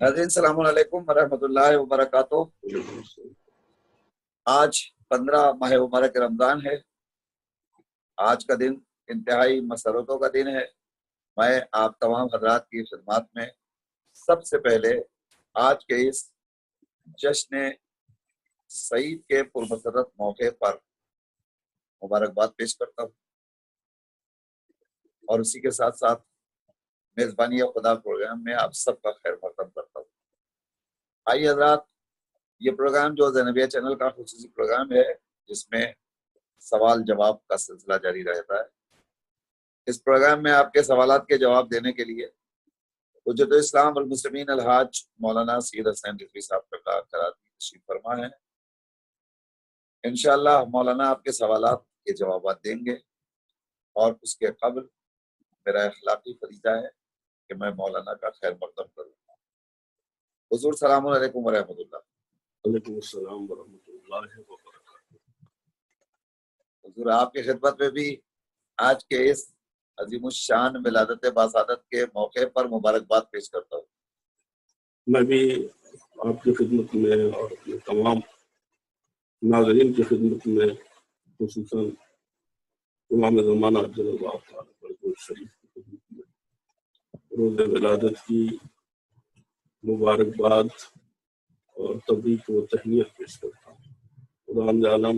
ناظرین السلام علیکم ورحمۃ اللہ وبرکاتہ۔ آج 15 ماہ مبارک رمضان ہے۔ آج کا دن انتہائی مسرتوں کا دن ہے۔ میں آپ تمام حضرات کی خدمات میں سب سے پہلے آج کے اس جشن سعید کے پرمسرت موقع پر مبارکباد پیش کرتا ہوں، اور اسی کے ساتھ ساتھ میزبانی خدا پروگرام میں آپ سب کا خیر مقدم کرتا ہوں۔ آئیے حضرات، یہ پروگرام جو زینبیہ چینل کا خصوصی پروگرام ہے، جس میں سوال جواب کا سلسلہ جاری رہتا ہے، اس پروگرام میں آپ کے سوالات کے جواب دینے کے لیے حجت الاسلام والمسلمین الحاج مولانا سید حسین رضوی صاحب کا کراچی تشریف فرما ہے۔ انشاءاللہ مولانا آپ کے سوالات کے جوابات دیں گے، اور اس کے قبل میرا اخلاقی فریضہ ہے کہ میں مولانا کا خیر مقدم کروں۔ حضور السلام علیکم ورحمۃ اللہ۔ وعلیکم السلام ورحمۃ اللہ وبرکاتہ۔ حضور آپ کی خدمت میں بھی آج کے اس عظیم الشان ولادت باسعادت کے موقع پر مبارکباد پیش کرتا ہوں۔ میں بھی آپ کی خدمت میں اور اپنے تمام ناظرین کی خدمت میں، خصوصاً امام زمانہ عجل اللہ تعالیٰ فرج شریف کی خدمت میں روز ولادت کی مبارکباد اور تبریک و تہنیت پیش کرتا ہوں۔ خدا عالم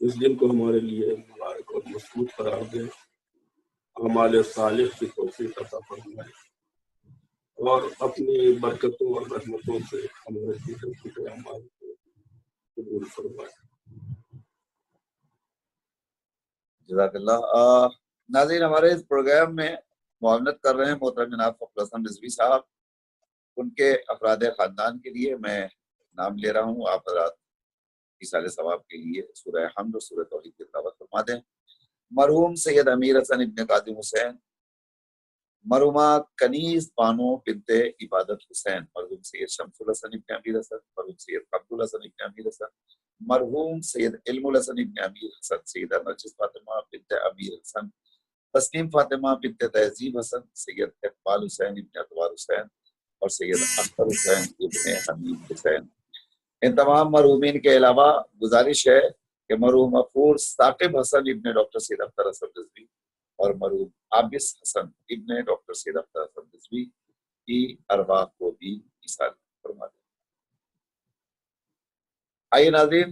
اس دن کو ہمارے لیے مبارک اور مسعود قرار دے، اعمال صالح کی توفیق عطا فرمائے، اور اپنی برکتوں اور رحمتوں سے ہمارے چھوٹے اعمال کو قبول فرمائے۔ جزاک اللہ۔ ناظرین، ہمارے اس پروگرام میں معاونت کر رہے ہیں محترم جناب فخر حسن رضوی صاحب۔ ان کے افراد خاندان کے لیے میں نام لے رہا ہوں، آپ حضرات ایصال ثواب کے لیے سورہ حمد اور سورہ توحید کی تلاوت فرما دیں۔ مرحوم سید امیر حسن ابن قاسم حسین، مرحومہ کنیز بانو بنت عبادت حسین، مرحوم سید شمس الحسن ابن امیر حسن، مرحوم سید عبد الحسن ابن امیر حسن، مرحوم سید علم الحسن ابن امیر حسن، سیدہ نرجس فاطمہ بنت امیر حسن، تسنیم فاطمہ بنت تہذیب حسن، سید اقبال حسین ابن اتوار حسین، اور سید اختر حسین ابن حمید حسین۔ ان تمام مرحومین کے علاوہ گزارش ہے کہ مرحوم غفور ثاقب حسن ابن ڈاکٹر سید اختر حسن رضوی اور مرحوم عابس حسن ابن ڈاکٹر سید اختر حسن رضوی کی ارواح کو بھی ایصال فرما دیں۔ آئیے ناظرین،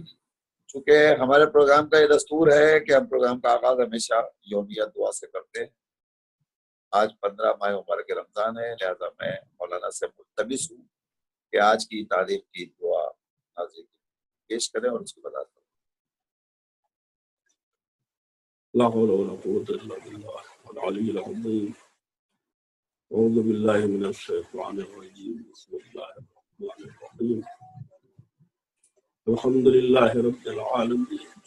چونکہ ہمارے پروگرام کا یہ دستور ہے کہ ہم پروگرام کا آغاز ہمیشہ یومیہ دعا سے کرتے ہیں۔ آج 15 ماہ مبارک رمضان ہے، لہذا میں مولانا سے ملتمس ہوں کہ آج کی تعریف کی دعا ناظرین پیش کریں اور اس کو بتا دیں۔ لا حول ولا قوة إلا بالله العلي العظيم۔ أعوذ بالله من الشيطان الرجيم، بسم الله الرحمن الرحيم۔ الحمد لله رب العالمين،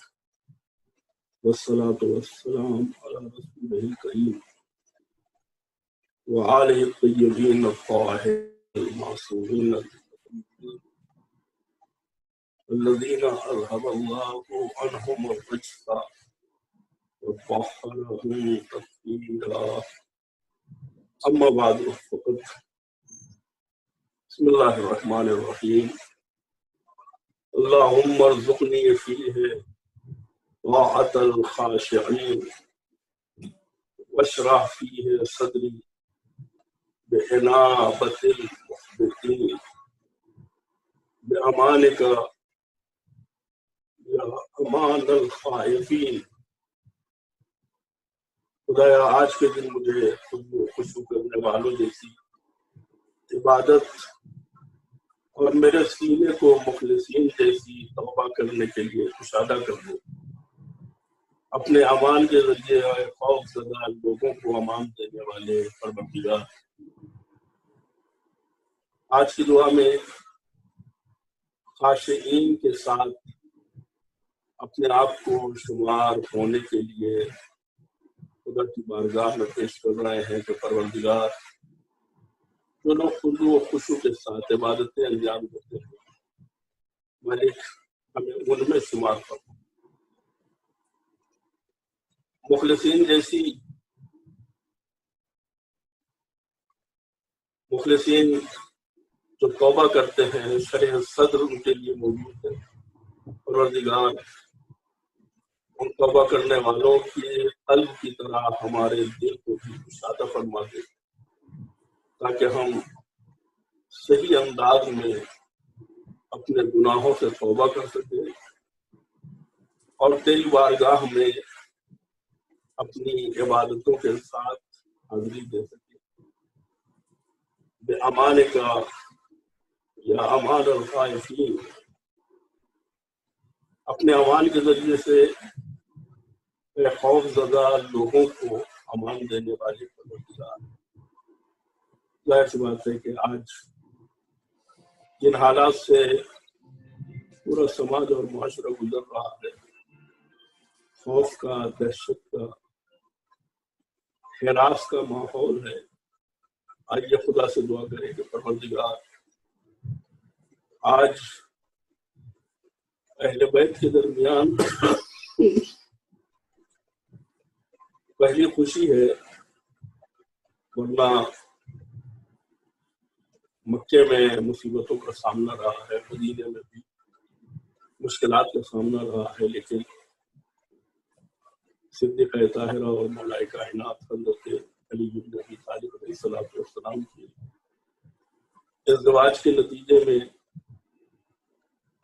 والصلاة والسلام على رسوله الكريم وآله الطيبين الطاهرين المعصومين الذين أذهب الله عنهم الرجس وطهرهم تطهيرا، أما بعد فقد بسم الله الرحمن الرحيم۔ اللهم ارزقني فيه طاعة الخاشعين، واشرح فيه صدري بإنابة المخبتين، بأمانك يا أمان الخائفين۔ خدایا آج کے دن مجھے خوشو کرنے والوں جیسی عبادت اور میرے سینے کو مخلصین جیسی توبہ کرنے کے لیے کشادہ کر دو۔ اپنے امان کے ذریعے خوف زدہ لوگوں کو امان دینے والے پروردگار، آج کی دعا میں خاشعین کے ساتھ اپنے آپ کو شمار ہونے کے لیے خدا کی بارگاہ میں پیش کر رہے ہیں کہ پروردگار، جو لوگ خضوع و خشوع کے ساتھ عبادتیں انجام دیتے ہیں، مالک ہمیں ان میں شمار کرو۔ مخلصین جیسی मुखलिसीन जो तौबा करते हैं शरह सद्र उनके लिए मौजूद है। परवरदिगार उन तौबा करने वालों के कल्ब की तरह हमारे दिल को भी कुशादा फरमा दे, ताकि हम सही अंदाज में अपने गुनाहों से तौबा कर सके और तेरी बारगाह में अपनी इबादतों के साथ हाजिरी दे सके। बेअमान का या अमान अल-खाइफीन, अपने अमान के जरिए से खौफ ज़दा लोगों को अमान देने वाले परवरदिगार, जाहिर सी बात है कि आज जिन हालात से पूरा समाज और मुआशरा गुजर रहा है, खौफ का, दहशत का, हिरास का माहौल है, आइए खुदा से दुआ करें कि परवरदिगार आज अहले बैत के दरमियान पहली खुशी है, वरना मक्के में मुसीबतों का सामना रहा है, मदीने में भी मुश्किलात का सामना रहा है, लेकिन सिद्दीक़ ताहिरा और मौलाए कायनात हज़रत अली इब्न अबी तालिब अलैहिस्सलाम के इज़्दिवाज के नतीजे में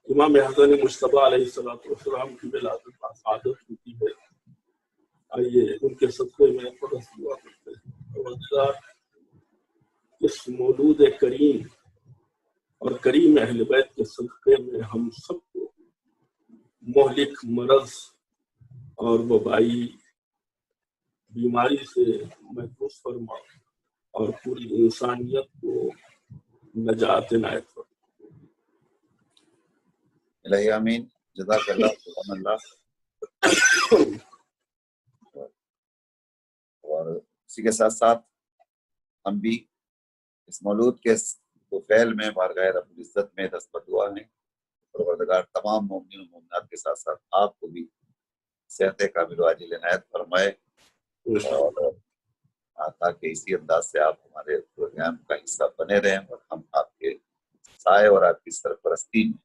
इमाम हसन मुज्तबा अलैहिस्सलाम की विलादत बासादत होती है। आइए उनके सदक़े में थोड़ा सा दुआ करते हैं। और इस मौलूद करीम और करीम अहले बैत के सदक़े में हम सबको मोहलिक मरज़ और वबाई बीमारी से महफूज फरमा और पूरी इंसानियत को नजात इनायत फरमा। इलाही आमीन। जज़ाकल्लाह, सुभानअल्लाह। और इसी के साथ साथ हम भी इस मौलूद के फैल में बारगाह रब्बुल इज़्ज़त में दस्तबद्दुआ हैं। परवरदिगार तमाम मोमिन और मोमिनात के साथ साथ आपको भी सेहत कामिल व आजिल इनायत फरमाए और ताकि इसी अंदाज से आप हमारे प्रोग्राम का हिस्सा बने रहें और हम आपके साए और आपकी सरपरस्ती में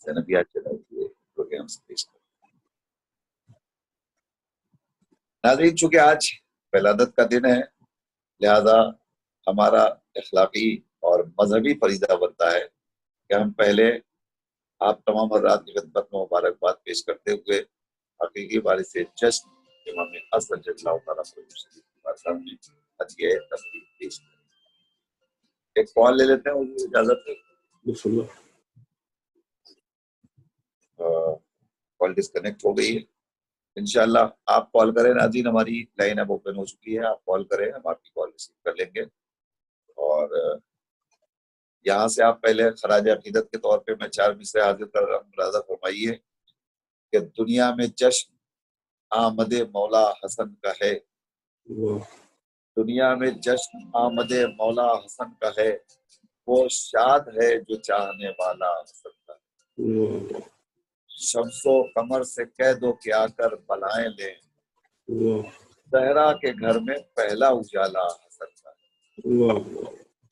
ज़नबियात चलाए हुए प्रोग्राम से पेश करें। नाज़रीन, चूँकि आज विलादत का दिन है, लिहाजा हमारा अखलाकी और मजहबी फरीज़ा बनता है कि हम पहले आप तमाम हज़रात की खिदमत में मुबारकबाद पेश करते हुए हकीकी वारिस जश्न इमाम हसन रज़ियल्लाहु तआला अन्हु हदिया तस्दीक पेश करें। एक कॉल ले लेते हैं, मुझे इजाजत है। कॉल डिस्कनेक्ट हो गई है। इंशाल्लाह आप कॉल करें नाज़रीन, हमारी लाइन अब ओपन हो चुकी है, आप कॉल करें, हम आपकी कॉल रिसीव कर लेंगे। और यहाँ से आप पहले खराज अकीदत के तौर पे मैं 4 मिसरे हाजिर कर रहा हूँ। मुलाज़ा फरमाइए कि दुनिया में जश्न आमदे मौला हसन का है, दुनिया में जश्न आमदे मौला हसन का है, वो शाद है जो चाहने वाला हसन का है। शम्सो कमर से कह दो कि आकर बलाएं ले, सहरा के घर में पहला उजाला हसन का है।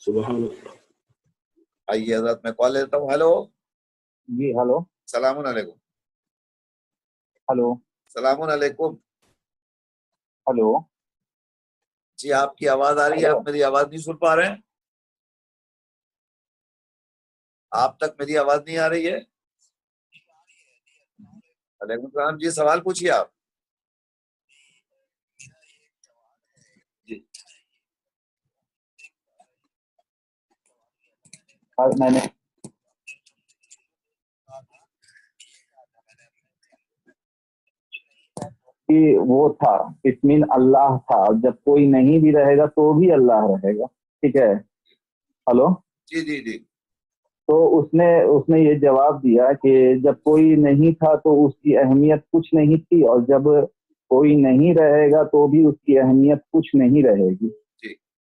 सुभान अल्लाह। आइए हज़रत, मैं कॉल लेता हूँ। हेलो जी, हेलो। सलामुन अलैकुम। हेलो। सलामुन अलैकुम। हेलो जी, आपकी आवाज आ रही है, आप मेरी आवाज नहीं सुन पा रहे हैं? आप तक मेरी आवाज नहीं आ रही है? अलैकुम सलाम जी, सवाल पूछिए आप। जी, मैंने कि वो था, इसमिन अल्लाह था, जब कोई नहीं भी रहेगा तो भी अल्लाह रहेगा, ठीक है। हेलो जी जी जी। तो उसने ये जवाब दिया कि जब कोई नहीं था तो उसकी अहमियत कुछ नहीं थी, और जब कोई नहीं रहेगा तो भी उसकी अहमियत कुछ नहीं रहेगी।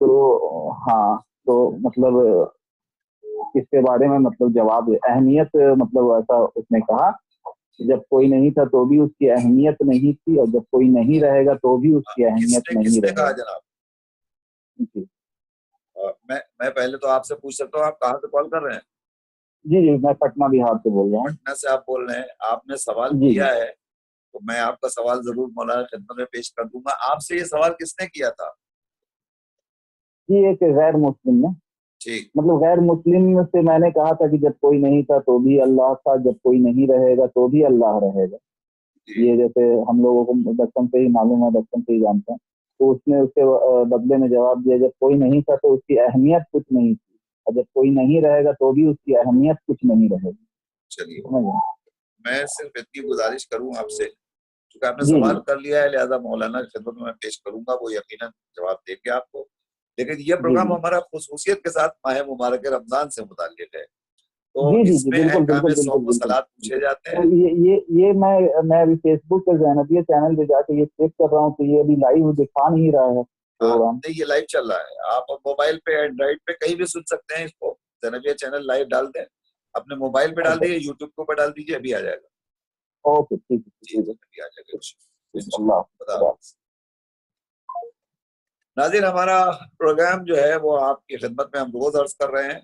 तो हाँ, तो मतलब इसके बारे में मतलब जवाब अहमियत, मतलब ऐसा उसने कहा कि जब कोई नहीं था तो भी उसकी अहमियत नहीं थी, और जब कोई नहीं रहेगा तो भी उसकी अहमियत नहीं रहेगी। कहा जनाब? जी, میں پہلے تو آپ سے پوچھ سکتا ہوں آپ کہاں سے کال کر رہے ہیں؟ جی جی میں پٹنہ بہار سے بول رہا ہوں. پٹنہ سے آپ بول رہے ہیں. آپ نے سوال جی کیا ہے تو میں آپ کا سوال ضرور مولانا کی خدمت میں پیش کر دوں گا. آپ سے یہ سوال کس نے کیا تھا؟ جی ایک غیر مسلم نے, ٹھیک. مطلب غیر مسلم سے میں نے کہا تھا کہ جب کوئی نہیں تھا تو بھی اللہ تھا, جب کوئی نہیں رہے گا تو بھی اللہ رہے گا. جی یہ جیسے ہم لوگوں کو بچپن سے ہی معلوم ہے, بچپن سے ہی جانتے ہیں. تو اس نے اس کے بدلے میں جواب دیا جب کوئی نہیں تھا تو اس کی اہمیت کچھ نہیں تھی, اور جب کوئی نہیں رہے گا تو بھی اس کی اہمیت کچھ نہیں رہے گی. چلیے سمجھ گئے؟ میں صرف اتنی گزارش کروں آپ سے, چونکہ آپ نے جی سوال کر لیا ہے لہذا مولانا کی خدمت میں پیش کروں گا, وہ یقیناً جواب دیں گے آپ کو. لیکن یہ پروگرام جی ہمارا خصوصیت کے ساتھ ماہ مبارک رمضان سے متعلق ہے, تو جی جی اس جی میں بالکل احکام بالکل صوم بالکل و بالکل. صلات پوچھے جاتے تو ہیں. یہ میں ابھی فیس بک پہ زینبیہ چینل پہ جا کے یہ چیک کر رہا ہوں تو یہ ابھی لائیو دکھا نہیں رہا ہے پروگرام. نہیں یہ لائیو چل رہا ہے, آپ موبائل پہ اینڈرائڈ پہ کہیں بھی سن سکتے ہیں اس کو. زینبیہ چینل لائیو ڈال دیں, اپنے موبائل پہ ڈال دیجیے, یوٹیوب کے اوپر ڈال دیجیے, ابھی آ جائے گا. اوکے ٹھیک ہے جی ٹھیک جی ہے. ابھی آ جائے گا اللہ خدا خدا. حافظ. ناظرین ہمارا پروگرام جو ہے وہ آپ کی خدمت میں ہم روز عرض کر رہے ہیں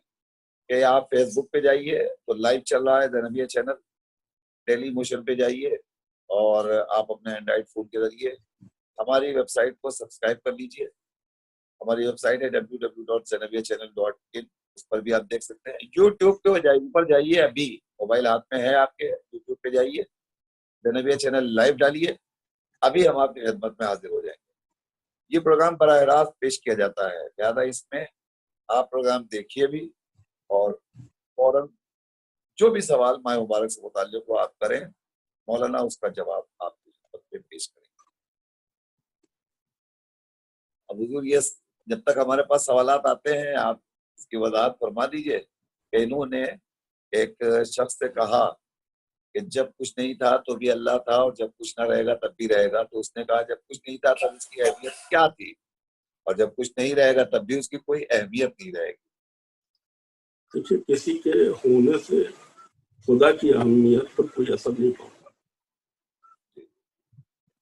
کہ آپ فیس بک پہ جائیے تو لائیو چل رہا ہے زینبیہ چینل, ڈیلی موشن پہ جائیے اور آپ اپنے اینڈرائڈ فون کے ذریعے ہماری ویب سائٹ کو سبسکرائب کر لیجئے. ہماری ویب سائٹ ہے www.zanaviyachannel.in, اس پر بھی آپ دیکھ سکتے ہیں. یوٹیوب پہ اوپر جائیے, ابھی موبائل ہاتھ میں ہے آپ کے, یوٹیوب پہ جائیے, زینبیہ چینل لائیو ڈالیے, ابھی ہم آپ کی خدمت میں حاضر ہو جائیں گے. یہ پروگرام براہ راست پیش کیا جاتا ہے, لہٰذا اس میں آپ پروگرام دیکھیے بھی اور فوراً جو بھی سوال ماہ مبارک سے متعلق ہو آپ کریں, مولانا اس کا جواب آپ کی خدمت میں پیش کریں گے. اب حضور یہ جب تک ہمارے پاس سوالات آتے ہیں آپ اس کی وضاحت فرما دیجئے کہ انہوں نے ایک شخص سے کہا کہ جب کچھ نہیں تھا تو بھی اللہ تھا اور جب کچھ نہ رہے گا تب بھی رہے گا, تو اس نے کہا جب کچھ نہیں تھا تب اس کی اہمیت کیا تھی, اور جب کچھ نہیں رہے گا تب بھی اس کی کوئی اہمیت نہیں رہے گی. دیکھیے کسی کے ہونے سے خدا کی اہمیت پر کوئی اثر نہیں پڑتا.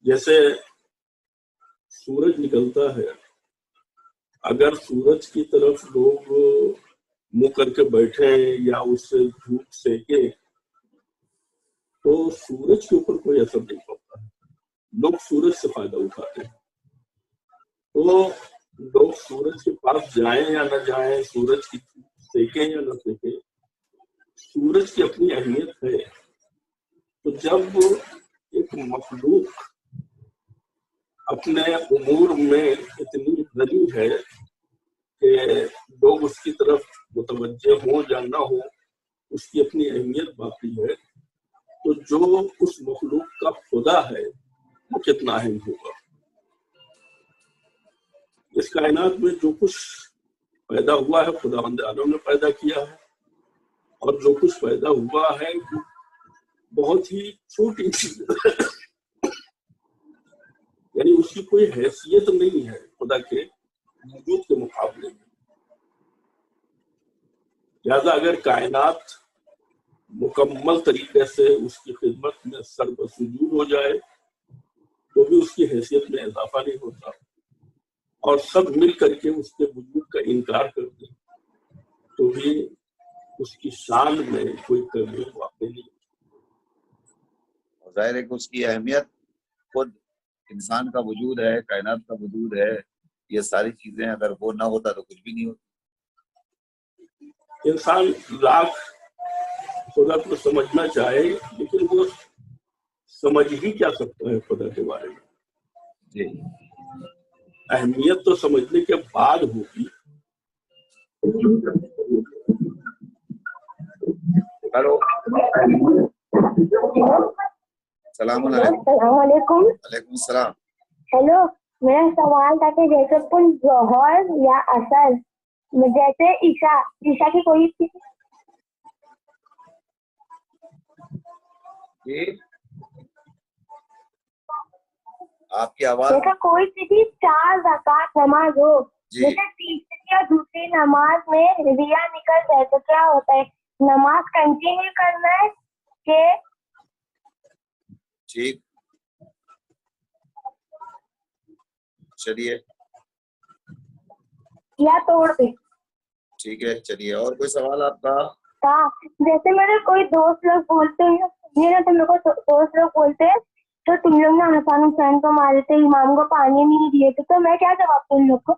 جیسے سورج نکلتا ہے, اگر سورج کی طرف لوگ منہ کر کے بیٹھے یا اس سے دھوپ سینکے تو سورج کے اوپر کوئی اثر نہیں پڑتا ہے, لوگ سورج سے فائدہ اٹھاتے ہیں. تو لوگ سورج کے پاس جائیں یا نہ جائیں, سورج کی سینکیں یا نہ سینکیں, سورج کی اپنی اہمیت ہے. تو جب ایک مخلوق اپنے امور میں اتنی غنی ہے کہ لوگ اس کی طرف متوجہ ہوں یا نہ ہوں, اس کی اپنی اہمیت باقی ہے, تو جو اس مخلوق کا خدا ہے وہ کتنا اہم ہوگا. اس کائنات میں جو کچھ پیدا ہوا ہے خداوند عالم نے پیدا کیا ہے, اور جو کچھ پیدا ہوا ہے وہ بہت ہی چھوٹی چیز ہے, یعنی اس کی کوئی حیثیت نہیں ہے خدا کے وجود کے مقابلے میں. لہذا اگر کائنات مکمل طریقے سے اس کی خدمت میں سر بسجود ہو جائے تو بھی اس کی حیثیت میں اضافہ نہیں ہوتا, اور سب مل کر کے اس کے وجود کا انکار کر دیں تو بھی اس کی شان میں کوئی کمی واقع نہیں. ظاہر ہے کہ اس کی اہمیت خود انسان کا وجود ہے, کائنات کا وجود ہے, یہ ساری چیزیں اگر وہ نہ ہوتا تو کچھ بھی نہیں ہوتا. انسان لاکھ خدا کو سمجھنا چاہے لیکن وہ سمجھ ہی کیا سکتا ہے خدا کے بارے میں. جی اہمیت تو سمجھنے کے بعد ہوگی. ہلو السلام علیکم. السلام علیکم. وعلیکم السلام. ہیلو, میرا سوال تھا کہ جیسے کوئی ظہر یا اثر, جیسے عشاء کی کوئی جی آپ کی آواز جیسے کوئی سی 4 رکعت نماز ہو, جی جیسے تیسری یا دوسری نماز میں ریا نکل جائے تو کیا ہوتا ہے, نماز کنٹینیو کرنا ہے کہ ٹھیک چلیے یا توڑ دے؟ ٹھیک ہے چلیے, اور کوئی سوال آپ کا؟ جیسے میرے کوئی دوست لوگ بولتے ہیں تو میرے کو دوست لوگ بولتے ہیں تو تم لوگ نے حسن حسین کو مارے تھے, امام کو پانی نہیں دیے تھے, تو میں کیا جواب دوں ان لوگ کو؟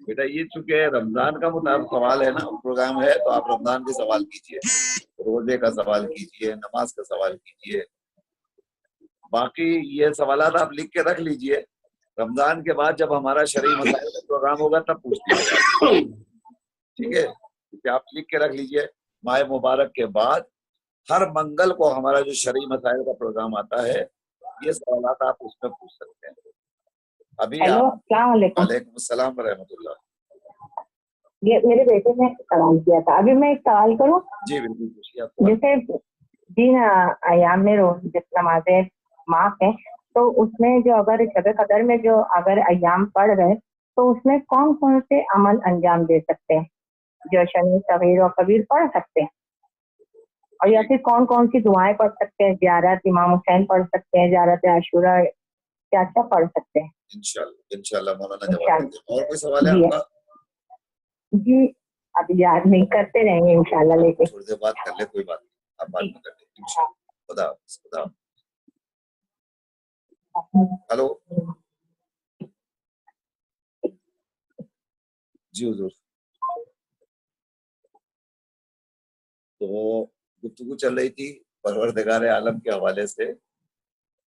بیٹا یہ چونکہ رمضان کا مطابق سوال ہے نا, پروگرام ہے, تو آپ رمضان کے سوال کیجئے, روزے کا سوال کیجئے, نماز کا سوال کیجئے. باقی یہ سوالات آپ لکھ کے رکھ لیجئے, رمضان کے بعد جب ہمارا شرعی مسائل کا پروگرام ہوگا تب پوچھ لیجیے گا, ٹھیک ہے؟ کہ آپ لکھ کے رکھ لیجئے. ماہ مبارک کے بعد ہر منگل کو ہمارا جو شرعی مسائل کا پروگرام آتا ہے, یہ سوالات آپ اس میں پوچھ سکتے ہیں. ابھی ہیلو آپ, السلام علیکم. وعلیکم السلام ورحمۃ اللہ. یہ میرے بیٹے نے سوال کیا تھا, ابھی میں ایک سوال کروں؟ جی بالکل پوچھیے آپ. جیسے دن ایام میں نمازیں معاف ہے, تو اس میں جو اگر شب قدر میں جو اگر ایام پڑھ رہے تو اس میں کون کون سے عمل انجام دے سکتے ہیں جو شنی صغیر اور کبیر پڑھ سکتے ہیں, اور یا پھر کون کون سی دعائیں پڑھ سکتے ہیں؟ زیارت امام حسین پڑھ سکتے ہیں, زیارت عاشورہ, کیا کیا پڑھ سکتے ہیں؟ انشاءاللہ مولانا جواب دیں گے. اور کوئی سوال ہے آپ کا؟ جی ابھی یاد نہیں, کرتے رہیں گے انشاءاللہ, لے کے تھوڑی دیر بات کر لیں, کوئی بات نہیں, آپ بات میں کر لیں انشاءاللہ. خدا حافظ. خدا حافظ. ہلو جی حضور. تو گفتگو چل رہی تھی پروردگار عالم کے حوالے سے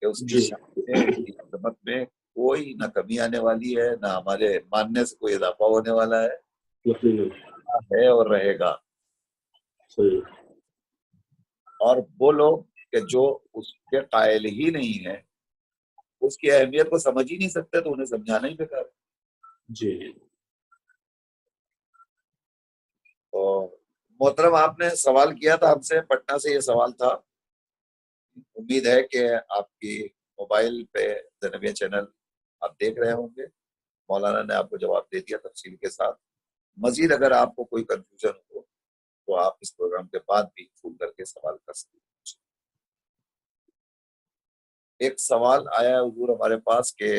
کہ اس کی شان میں, اس کی عظمت میں کوئی نہ کمی آنے والی ہے, نہ ہمارے ماننے سے کوئی اضافہ ہونے والا ہے اور رہے گا. اور وہ لوگ کہ جو اس کے قائل ہی نہیں ہیں, اس کی اہمیت کو سمجھ ہی نہیں سکتے, تو انہیں سمجھانا ہی بیکار ہے. جی تو محترم آپ نے سوال کیا تھا ہم سے, پٹنہ سے یہ سوال تھا. امید ہے کہ آپ کی موبائل پہ زینبیہ چینل آپ دیکھ رہے ہوں گے. مولانا نے آپ کو جواب دے دیا تفصیل کے ساتھ. مزید اگر آپ کو کوئی کنفیوژن ہو تو آپ اس پروگرام کے بعد بھی فون کر کے سوال کر سکتے ہیں. ایک سوال آیا ہے حضور ہمارے پاس کہ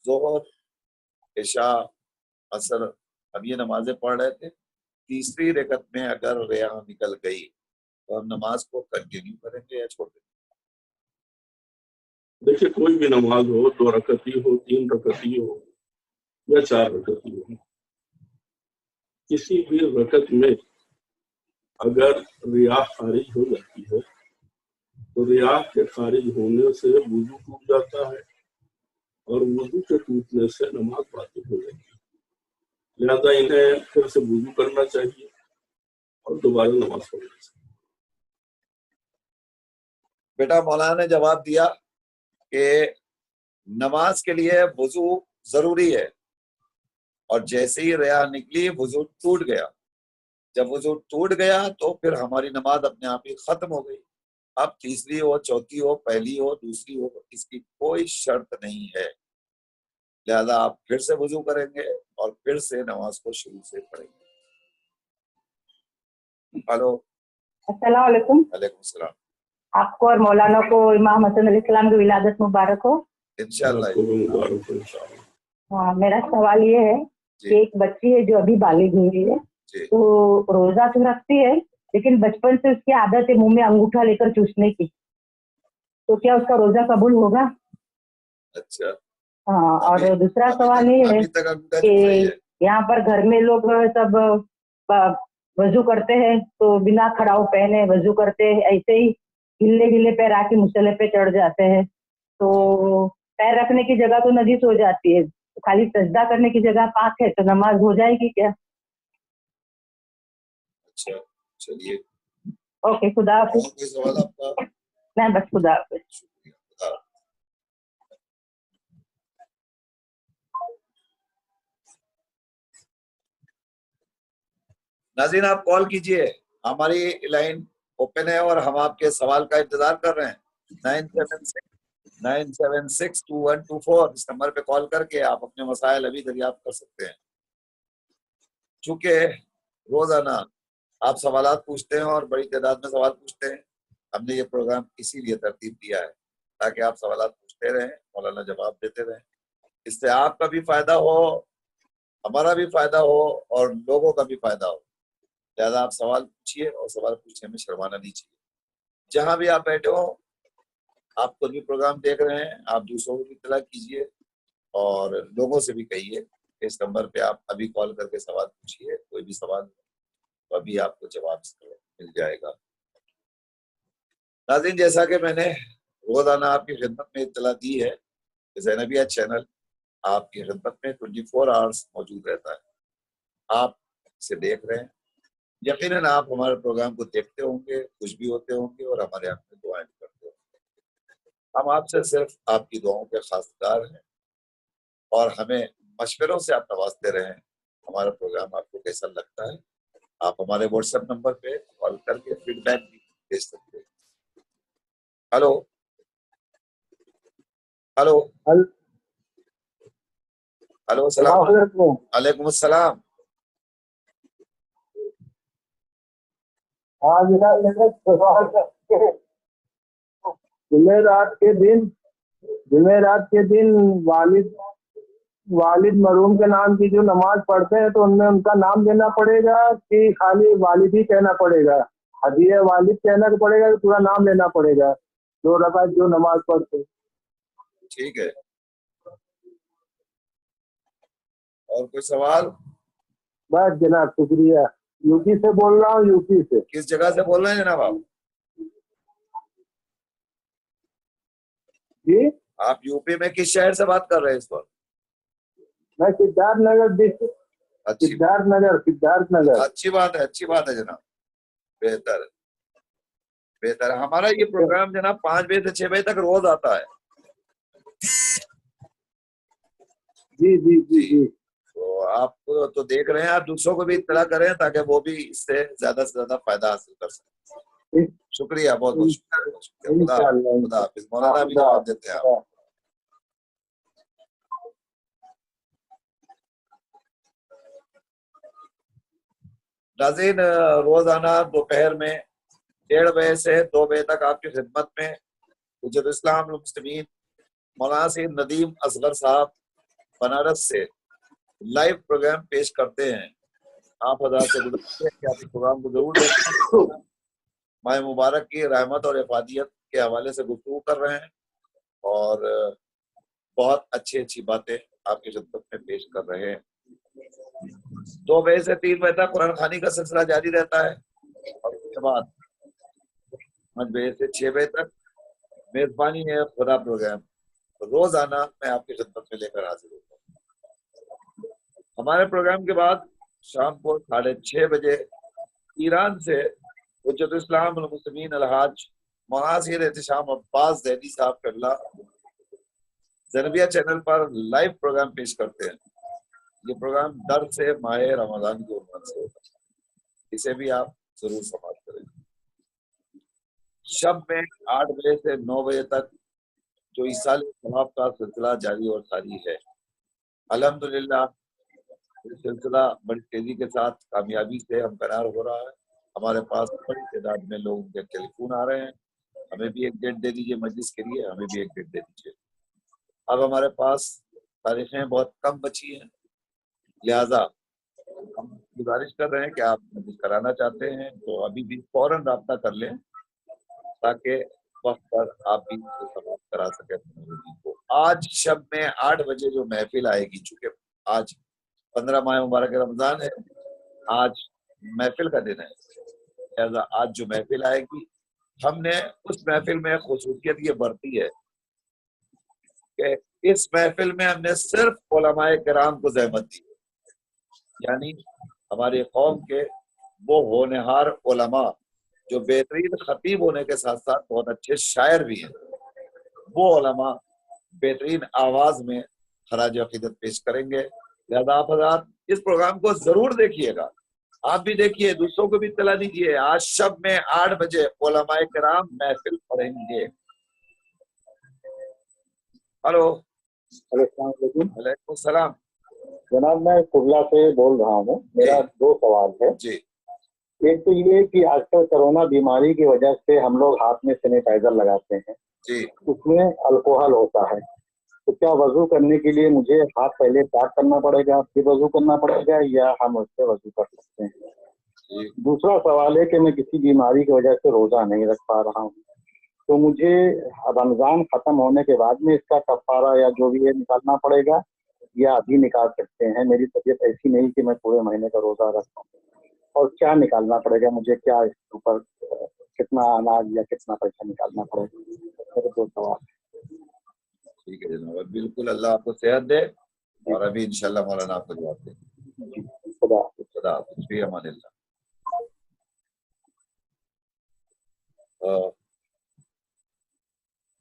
ظہر, عشاء, عصر, ہم یہ نمازیں پڑھ رہے تھے, تیسری رکعت میں اگر ریا نکل گئی تو ہم نماز کو کنٹینیو کریں گے یا چھوڑ دیں گے؟ دیکھیے کوئی بھی نماز ہو, 2 رکعتی ہو, 3 رکعتی ہو یا 4 رکعتی ہو, کسی بھی رکعت میں اگر ریا خارج ہو جاتی ہے تو ریا کے خارج ہونے سے وضو ٹوٹ جاتا ہے, اور وضو کے ٹوٹنے سے نماز باطل ہو جاتی ہے. لہذا انہیں پھر سے وضو کرنا چاہیے اور دوبارہ نماز پڑھنا چاہیے. بیٹا مولانا نے جواب دیا کہ نماز کے لیے وضو ضروری ہے, اور جیسے ہی ریا نکلی وضو ٹوٹ گیا. جب وضو ٹوٹ گیا تو پھر ہماری نماز اپنے آپ ہی ختم ہو گئی. اب تیسری ہو, چوتھی ہو, پہلی ہو, دوسری ہو, اس کی کوئی شرط نہیں ہے. لہذا آپ پھر سے وضو کریں گے اور پھر سے نماز کو شروع سے پڑھیں گے. ہلو السلام علیکم. وعلیکم السلام. آپ کو اور مولانا کو امام حسن علیہ السلام کی ولادت مبارک ہو. انشاءاللہ. ہاں, میرا سوال یہ ہے کہ ایک بچی ہے جو ابھی بالغ ہوئی ہے, تو روزہ تو رکھتی ہے لیکن بچپن سے اس کی عادت ہے منہ میں انگوٹھا لے کر چوسنے کی, تو کیا اس کا روزہ قبول ہوگا؟ اچھا. ہاں, اور دوسرا سوال یہ ہے کہ یہاں پر گھر میں لوگ سب وضو کرتے ہیں تو بنا کھڑاؤ پہنے وضو کرتے ہیں, ایسے ہی گلے گلے پیر آ کے مصلے پہ چڑھ جاتے ہیں, تو پیر رکھنے کی جگہ تو نجیس ہو جاتی ہے, خالی سجدہ کرنے کی جگہ پاک ہے, تو نماز ہو جائے گی کیا؟ اچھا چلیے. اوکے, خدا حافظ. کوئی سوال آپ کا؟ نہیں بس, خدا حافظ. شکریہ. خدا حافظ. ناظرین آپ کال کیجئے, ہماری لائن اوپن ہے اور ہم آپ کے سوال کا انتظار کر رہے ہیں. 9769762124 اس نمبر پہ کال کر کے آپ اپنے مسائل ابھی دریافت کر سکتے ہیں. چونکہ روزانہ آپ سوالات پوچھتے ہیں اور بڑی تعداد میں سوال پوچھتے ہیں, ہم نے یہ پروگرام اسی لیے ترتیب دیا ہے تاکہ آپ سوالات پوچھتے رہیں, مولانا جواب دیتے رہیں. اس سے آپ کا بھی فائدہ ہو हमारा भी फायदा हो और लोगों का भी फायदा हो। लिहाजा आप सवाल पूछिए और सवाल पूछने में शर्माना नहीं चाहिए। जहां भी आप बैठे हो, आप खुद भी प्रोग्राम देख रहे हैं, आप दूसरों को भी इत्तला कीजिए और लोगों से भी कहिए। इस नंबर पे आप अभी कॉल करके सवाल पूछिए, कोई भी सवाल तो अभी आपको जवाब मिल जाएगा। नाज़रीन, जैसा कि मैंने रोजाना आपकी खिदमत में इत्तला दी है कि ज़ैनबिया चैनल आपकी खिदमत में 24 आवर्स मौजूद रहता है। आप इसे देख रहे हैं, यकीनन आप हमारे प्रोग्राम को देखते होंगे, खुश भी होते होंगे और हमारे यहाँ में दुआएं भी करते होंगे। हम आपसे सिर्फ आपकी दुआओं के खासदार हैं और हमें मशवरों से आप नवाजते रहें। हमारा प्रोग्राम आपको कैसा लगता है, आप हमारे व्हाट्सएप नंबर पे कॉल करके फीडबैक भी भेज सकते हैं। हेलो हेलो हेलो, सलाम अलैकुम। अस्सलाम। जुमेरात के दिन वालिद मरहूम के नाम की जो नमाज पढ़ते हैं तो उनमें उनका नाम लेना पड़ेगा कि खाली वालिद ही कहना पड़ेगा? हदिया वालिद कहना पड़ेगा कि पूरा नाम लेना पड़ेगा 2 रकात जो नमाज पढ़ते? ठीक है, और कोई सवाल? बस जनाब, शुक्रिया। यूपी से बोल रहा हूँ, यूपी से। किस जगह से बोल रहे हैं जनाब आप? जी, आप यूपी में किस शहर से बात कर रहे हैं इस वक्त? मैं सिद्धार्थ नगर डिस्ट्रिक्ट, अच्छी सिद्धार्थ नगर। अच्छी बात है, अच्छी बात है जनाब। बेहतर बेहतर। हमारा ये प्रोग्राम जनाब 5 बजे से 6 बजे तक रोज आता है। जी जी जी जी। तो आप तो देख रहे हैं, आप दूसरों को भी इत्तला करें ताकि वो भी इससे ज्यादा से ज्यादा फायदा हासिल कर सकें। शुक्रिया, बहुत बहुत शुक्रिया। खुदा हाफिज। मौलाना भी जवाब देते हैं आप। नाज़रीन, रोजाना दोपहर में 1:30 बजे से 2 बजे तक आपकी खिदमत में हुज्जतुल इस्लाम वल मुस्लिमीन मौलाना सैयद नदीम असगर साहब बनारस से लाइव प्रोग्राम पेश करते हैं। आप हज़रात से गुज़ारिश है कि आप इस प्रोग्राम को जरूर देखें। माह मुबारक की रहमत और इफादियत के हवाले से गुफ्तगू कर रहे हैं और बहुत अच्छी अच्छी बातें आपकी खिदमत में पेश कर रहे हैं। 2 बजे से 3 बजे तक कुरान खानी का सिलसिला जारी रहता है और उसके बाद 5 बजे से 6 बजे तक मेजबानी है खुदा प्रोग्राम रोजाना मैं आपकी खिदमत में लेकर हाजिर होता हूँ। हमारे प्रोग्राम के बाद शाम को 6:30 बजे ईरान से हुज्जतुल इस्लाम वल मुस्लिमीन अलहाज मौलाना सैयद एहतिशाम अब्बास ज़ैदी साहब क़िबला ज़ैनबिया चैनल पर लाइव प्रोग्राम पेश करते हैं। ये प्रोग्राम दर्द से माह रमजान की उम्र से होता है, इसे भी आप जरूर समाप्त करें। शब में 8 बजे से 9 बजे तक जो इसाल सवाब का सिलसिला जारी और सारी है। अल्हम्दुलिल्लाह ये सिलसिला बड़ी तेजी के साथ कामयाबी से हमकरार हो रहा है। हमारे पास बड़ी तादाद में लोगों के टेलीफोन आ रहे हैं, हमें भी एक डेट दे दीजिए मजलिस के लिए, हमें भी एक डेट दे दीजिए। अब हमारे पास तारीखें बहुत कम बची हैं, लिहाजा हम गुजारिश कर रहे हैं कि आप मजलिस कराना चाहते हैं तो अभी भी फौरन राब्ता कर लें ताकि वक्त पर आप भी समाप्त करा सकें अपनी मौजूदगी को। आज शब में 8 बजे जो महफिल आएगी, चूंकि आज 15 माह मुबारक रमजान है, आज महफिल का दिन है, लिहाजा आज जो महफिल आएगी हमने उस महफिल में खुसूसियत ये बरती है कि इस महफिल में हमने सिर्फ उलमाए किराम को ज़हमत दी, यानी हमारी कौम के वो होनहार उलमा जो बेहतरीन खतीब होने के साथ साथ बहुत अच्छे शायर भी हैं, वो उलमा बेहतरीन आवाज में खराज अकीदत पेश करेंगे। लिहाजा आप हज़रात इस प्रोग्राम को जरूर देखिएगा, आप भी देखिए, दूसरों को भी इत्तला दीजिए। आज शब में 8 बजे उलमाए किराम महफिल पढ़ेंगे। हेलो, वालेकुम सलाम। जनाब, मैं कुबला से बोल रहा हूँ। मेरा 2 सवाल है जी। एक तो ये कि आजकल कोरोना बीमारी की वजह से हम लोग हाथ में सैनिटाइजर लगाते हैं जी। उसमें अल्कोहल होता है, تو کیا وضو کرنے کے لیے مجھے ہاتھ پہلے صاف کرنا پڑے گا پھر وضو کرنا پڑے گا یا ہم اس سے وضو کر سکتے ہیں؟ دوسرا سوال ہے کہ میں کسی بیماری کی وجہ سے روزہ نہیں رکھ پا رہا ہوں، تو مجھے رمضان ختم ہونے کے بعد میں اس کا کفارہ یا جو بھی ہے نکالنا پڑے گا یا ابھی نکال سکتے ہیں؟ میری طبیعت ایسی نہیں کہ میں پورے مہینے کا روزہ رکھوں، اور کیا نکالنا پڑے گا مجھے؟ کیا اس کے اوپر کتنا اناج یا کتنا پیسہ نکالنا پڑے گا؟ میرے دو سوال۔ ٹھیک ہے جناب، بالکل اللہ آپ کو صحت دے، اور ابھی انشاءاللہ مولانا آپ کو جواب دے۔ خدا خدا حافظ، فی امان اللہ۔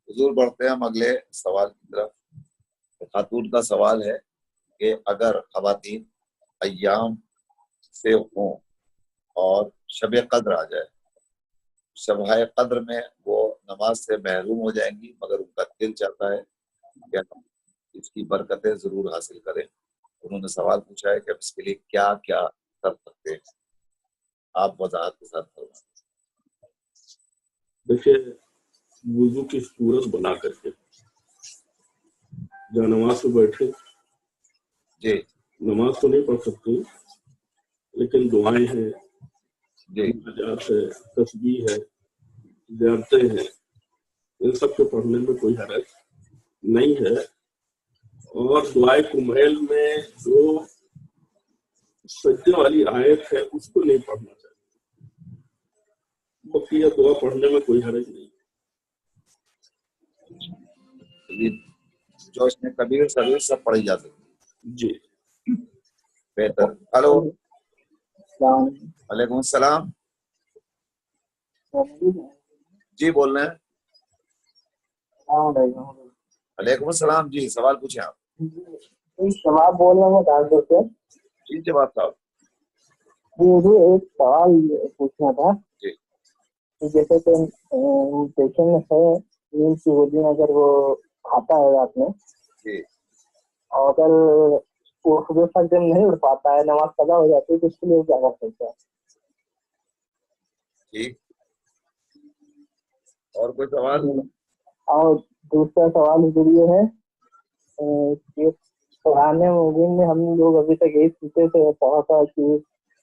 حضور بڑھتے ہیں ہم اگلے سوال کی طرف۔ خاتون کا سوال ہے کہ اگر خواتین ایام سے ہوں اور شب قدر آ جائے، شب قدر میں وہ نماز سے محروم ہو جائیں گی، مگر ان کا دل چاہتا ہے کہ ہم اس کی برکتیں ضرور حاصل کریں۔ انہوں نے سوال پوچھا ہے کہ اس کے لیے کیا کیا کر سکتے ہیں، آپ وضاحت کے ساتھ فرمائیں۔ دیکھیے، وضو کی صورت بنا کر کے جہاں نماز سے بیٹھے، جی نماز تو نہیں پڑھ سکتے لیکن دعائیں ہیں، جی مناجات ہے، تسبیح ہے، زیارتیں ہیں، ان سب کے پڑھنے میں کوئی حرج نہیں ہے۔ اور دعائے کمیل میں جو سجدے والی آیت ہے اس کو نہیں پڑھنا چاہیے، بقیہ دعا پڑھنے میں کوئی حرج نہیں۔ جو اس میں کبیر صغیر سب پڑھی جا سکتی۔ جی بہتر۔ ہلو، وعلیکم السلام، جی بول رہے ہیں۔ وعلیکم السلام، جی سوال پوچھیں آپ۔ جواب بول رہا ہوں ڈاکٹر سے۔ جی جواب صاحب۔ مجھے ایک سوال پوچھنا تھا جی کہ جیسے کہ پیشنٹ ہے نیند کی گولی میں اگر وہ کھاتا ہے رات میں جی اور اگر وہ صبح تک جب نہیں اٹھ پاتا ہے، نماز قضا ہو جاتی ہے، تو اس کے لیے کیا کر سکتا ہے؟ ٹھیک، اور کوئی سوال؟ اور دوسرا سوال یہ ہے کہ قرآن مبین میں ہم لوگ ابھی تک یہی سیکھتے تھے پڑھا تھا کہ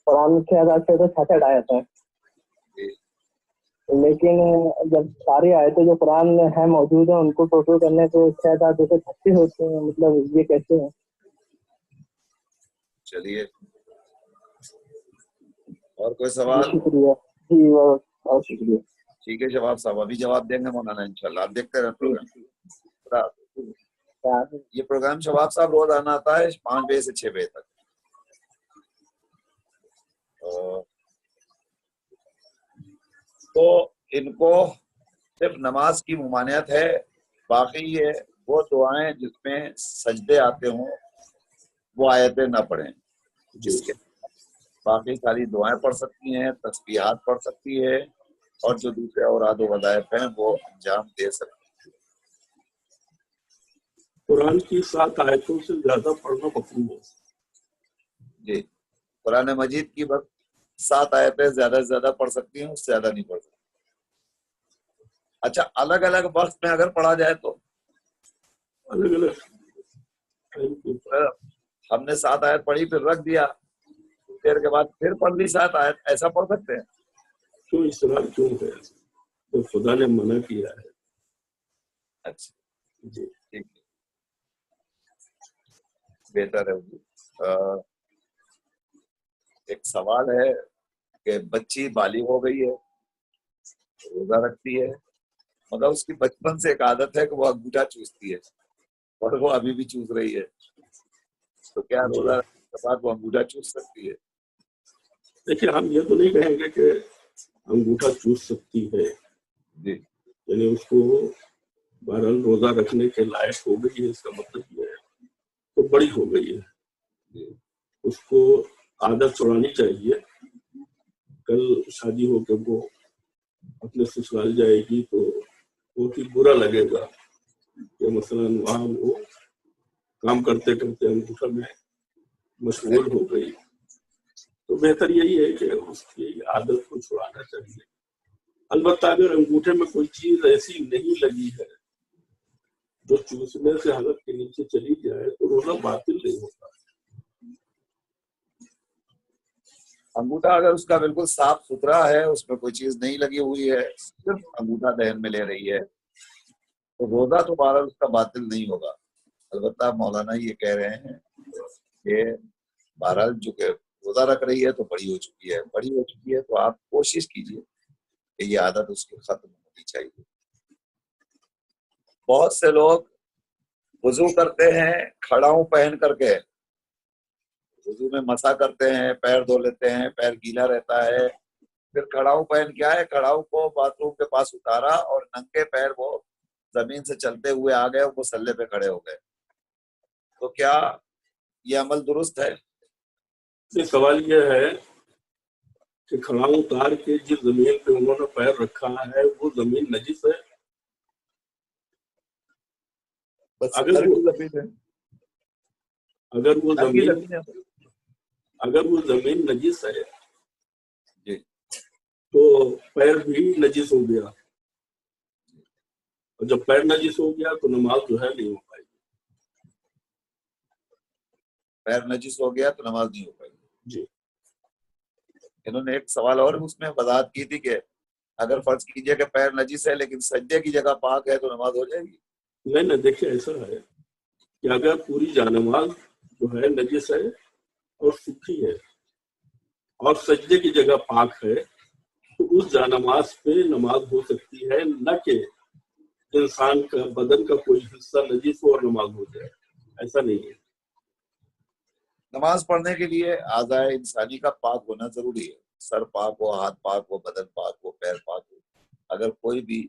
قرآن کے آیات سے تو 66 آیت ہے، لیکن جب ساری آیتیں جو قرآن میں ہیں موجود ہیں ان کو ٹوٹل کرنے کو 6,236 ہوتے ہیں، مطلب یہ کیسے ہیں؟ چلیے، اور کوئی سوال؟ شکریہ جی، بہت شکریہ۔ ٹھیک ہے جواب صاحب، ابھی جواب دیں گے مولانا انشاءاللہ۔ آپ دیکھتے رہیں پروگرام۔ یہ پروگرام شواب صاحب روز آنا آتا ہے 5 بجے سے 6 بجے تک۔ تو ان کو صرف نماز کی ممانعت ہے، باقی یہ وہ دعائیں جس میں سجدے آتے ہوں وہ آیتیں نہ پڑھیں، جس کے باقی ساری دعائیں پڑھ سکتی ہیں، تسبیحات پڑھ سکتی ہے، اور جو دوسرے اوراد و وظائف ہیں وہ انجام دے سکتی ہیں۔ قرآن کی 7 آیتوں سے زیادہ پڑھنا مکروہ ہے۔ جی، قرآن مجید کی بس 7 آیتیں زیادہ سے زیادہ پڑھ سکتی ہیں، اس سے زیادہ نہیں پڑھ سکتی۔ اچھا، الگ الگ وقت میں اگر پڑھا جائے تو الگ الگ ہم نے 7 آیت پڑھی پھر رکھ دیا، دیر کے بعد پھر پڑھ لی 7 آیت، ایسا پڑھ سکتے ہیں؟ کیوں اس طرح کیوں ہے؟ تو خدا نے منع کیا ہے۔ اچھا جی ٹھیک ہے، بہتر ہے۔ ایک سوال ہے کہ بچی بالغ ہو گئی ہے، روزہ رکھتی ہے، مگر اس کی بچپن سے ایک عادت ہے کہ وہ انگوٹھا چوستی ہے، اور وہ ابھی بھی چوس رہی ہے، تو کیا روزہ رکھنے کے بعد وہ انگوٹھا چوس سکتی ہے؟ دیکھیے، ہم یہ تو نہیں کہیں گے کہ انگوٹھا چوس سکتی ہے، جی یعنی اس کو بہرحال روزہ رکھنے کے لائق ہو گئی ہے، اس کا مطلب یہ ہے تو بڑی ہو گئی ہے، اس کو عادت چھڑانی چاہیے۔ کل شادی ہو کے وہ اپنے سسرال جائے گی تو بہت ہی برا لگے گا کہ مثلاً وہاں وہ کام کرتے کرتے انگوٹھا میں مشغول ہو گئی، تو بہتر یہی ہے کہ اس کی عادت کو چھڑانا چاہیے۔ البتہ اگر انگوٹھے میں کوئی چیز ایسی نہیں لگی ہے जो चूसने से हलक के नीचे चली जाए तो रोना बातिल नहीं होता। अंगूठा अगर उसका बिल्कुल साफ सुथरा है, उसमें कोई चीज नहीं लगी हुई है, सिर्फ अंगूठा दहन में ले रही है, तो रोजा तो बहरहाल उसका बातिल नहीं होगा। अलबत्ता मौलाना ये कह रहे हैं कि बहरहाल जो कि रोजा रख रही है तो बड़ी हो चुकी है, बड़ी हो चुकी है तो आप कोशिश कीजिए कि ये आदत उसकी खत्म होनी चाहिए। बहुत से लोग वुजू करते हैं खड़ाऊ पहन करके, वुजू में मसा करते हैं, पैर धो लेते हैं, पैर गीला रहता है, फिर खड़ाऊ पहन क्या है, खड़ाऊ को बाथरूम के पास उतारा और नंगे पैर वो जमीन से चलते हुए आ गए, मुसल्ले पे खड़े हो गए। तो क्या ये अमल दुरुस्त है? ये सवाल यह है कि खड़ाऊ उतार के जिस जमीन पे उन्होंने पैर रखा है वो जमीन नजिस है? बस अगर नंगी वो जमीन है, अगर वो नंगी जमीन जमीन है। अगर वो जमीन नजिस है जी, तो पैर भी नजिस हो गया, और जब पैर नजिस हो गया तो नमाज जो है नहीं हो पाएगी। पैर नजिस हो गया तो नमाज नहीं हो पाएगी। जी, इन्होंने एक सवाल और उसमें वजाहत की थी कि अगर फर्ज कीजिए कि पैर नजिस है लेकिन सज्जे की जगह पाक है तो नमाज हो जाएगी। नहीं, देखिए ऐसा है कि अगर पूरी जानमाज जो है नजिस है और सूखी है और सज्जे की जगह पाक है तो उस जानमाज पे नमाज हो सकती है, न कि इंसान का बदन का कोई हिस्सा नजिस हो और नमाज हो जाए। ऐसा नहीं है। नमाज पढ़ने के लिए आज़ाए इंसानी का पाक होना जरूरी है। सर पाक हो, हाथ पाक हो, बदन पाक हो, पैर पाक हो। अगर कोई भी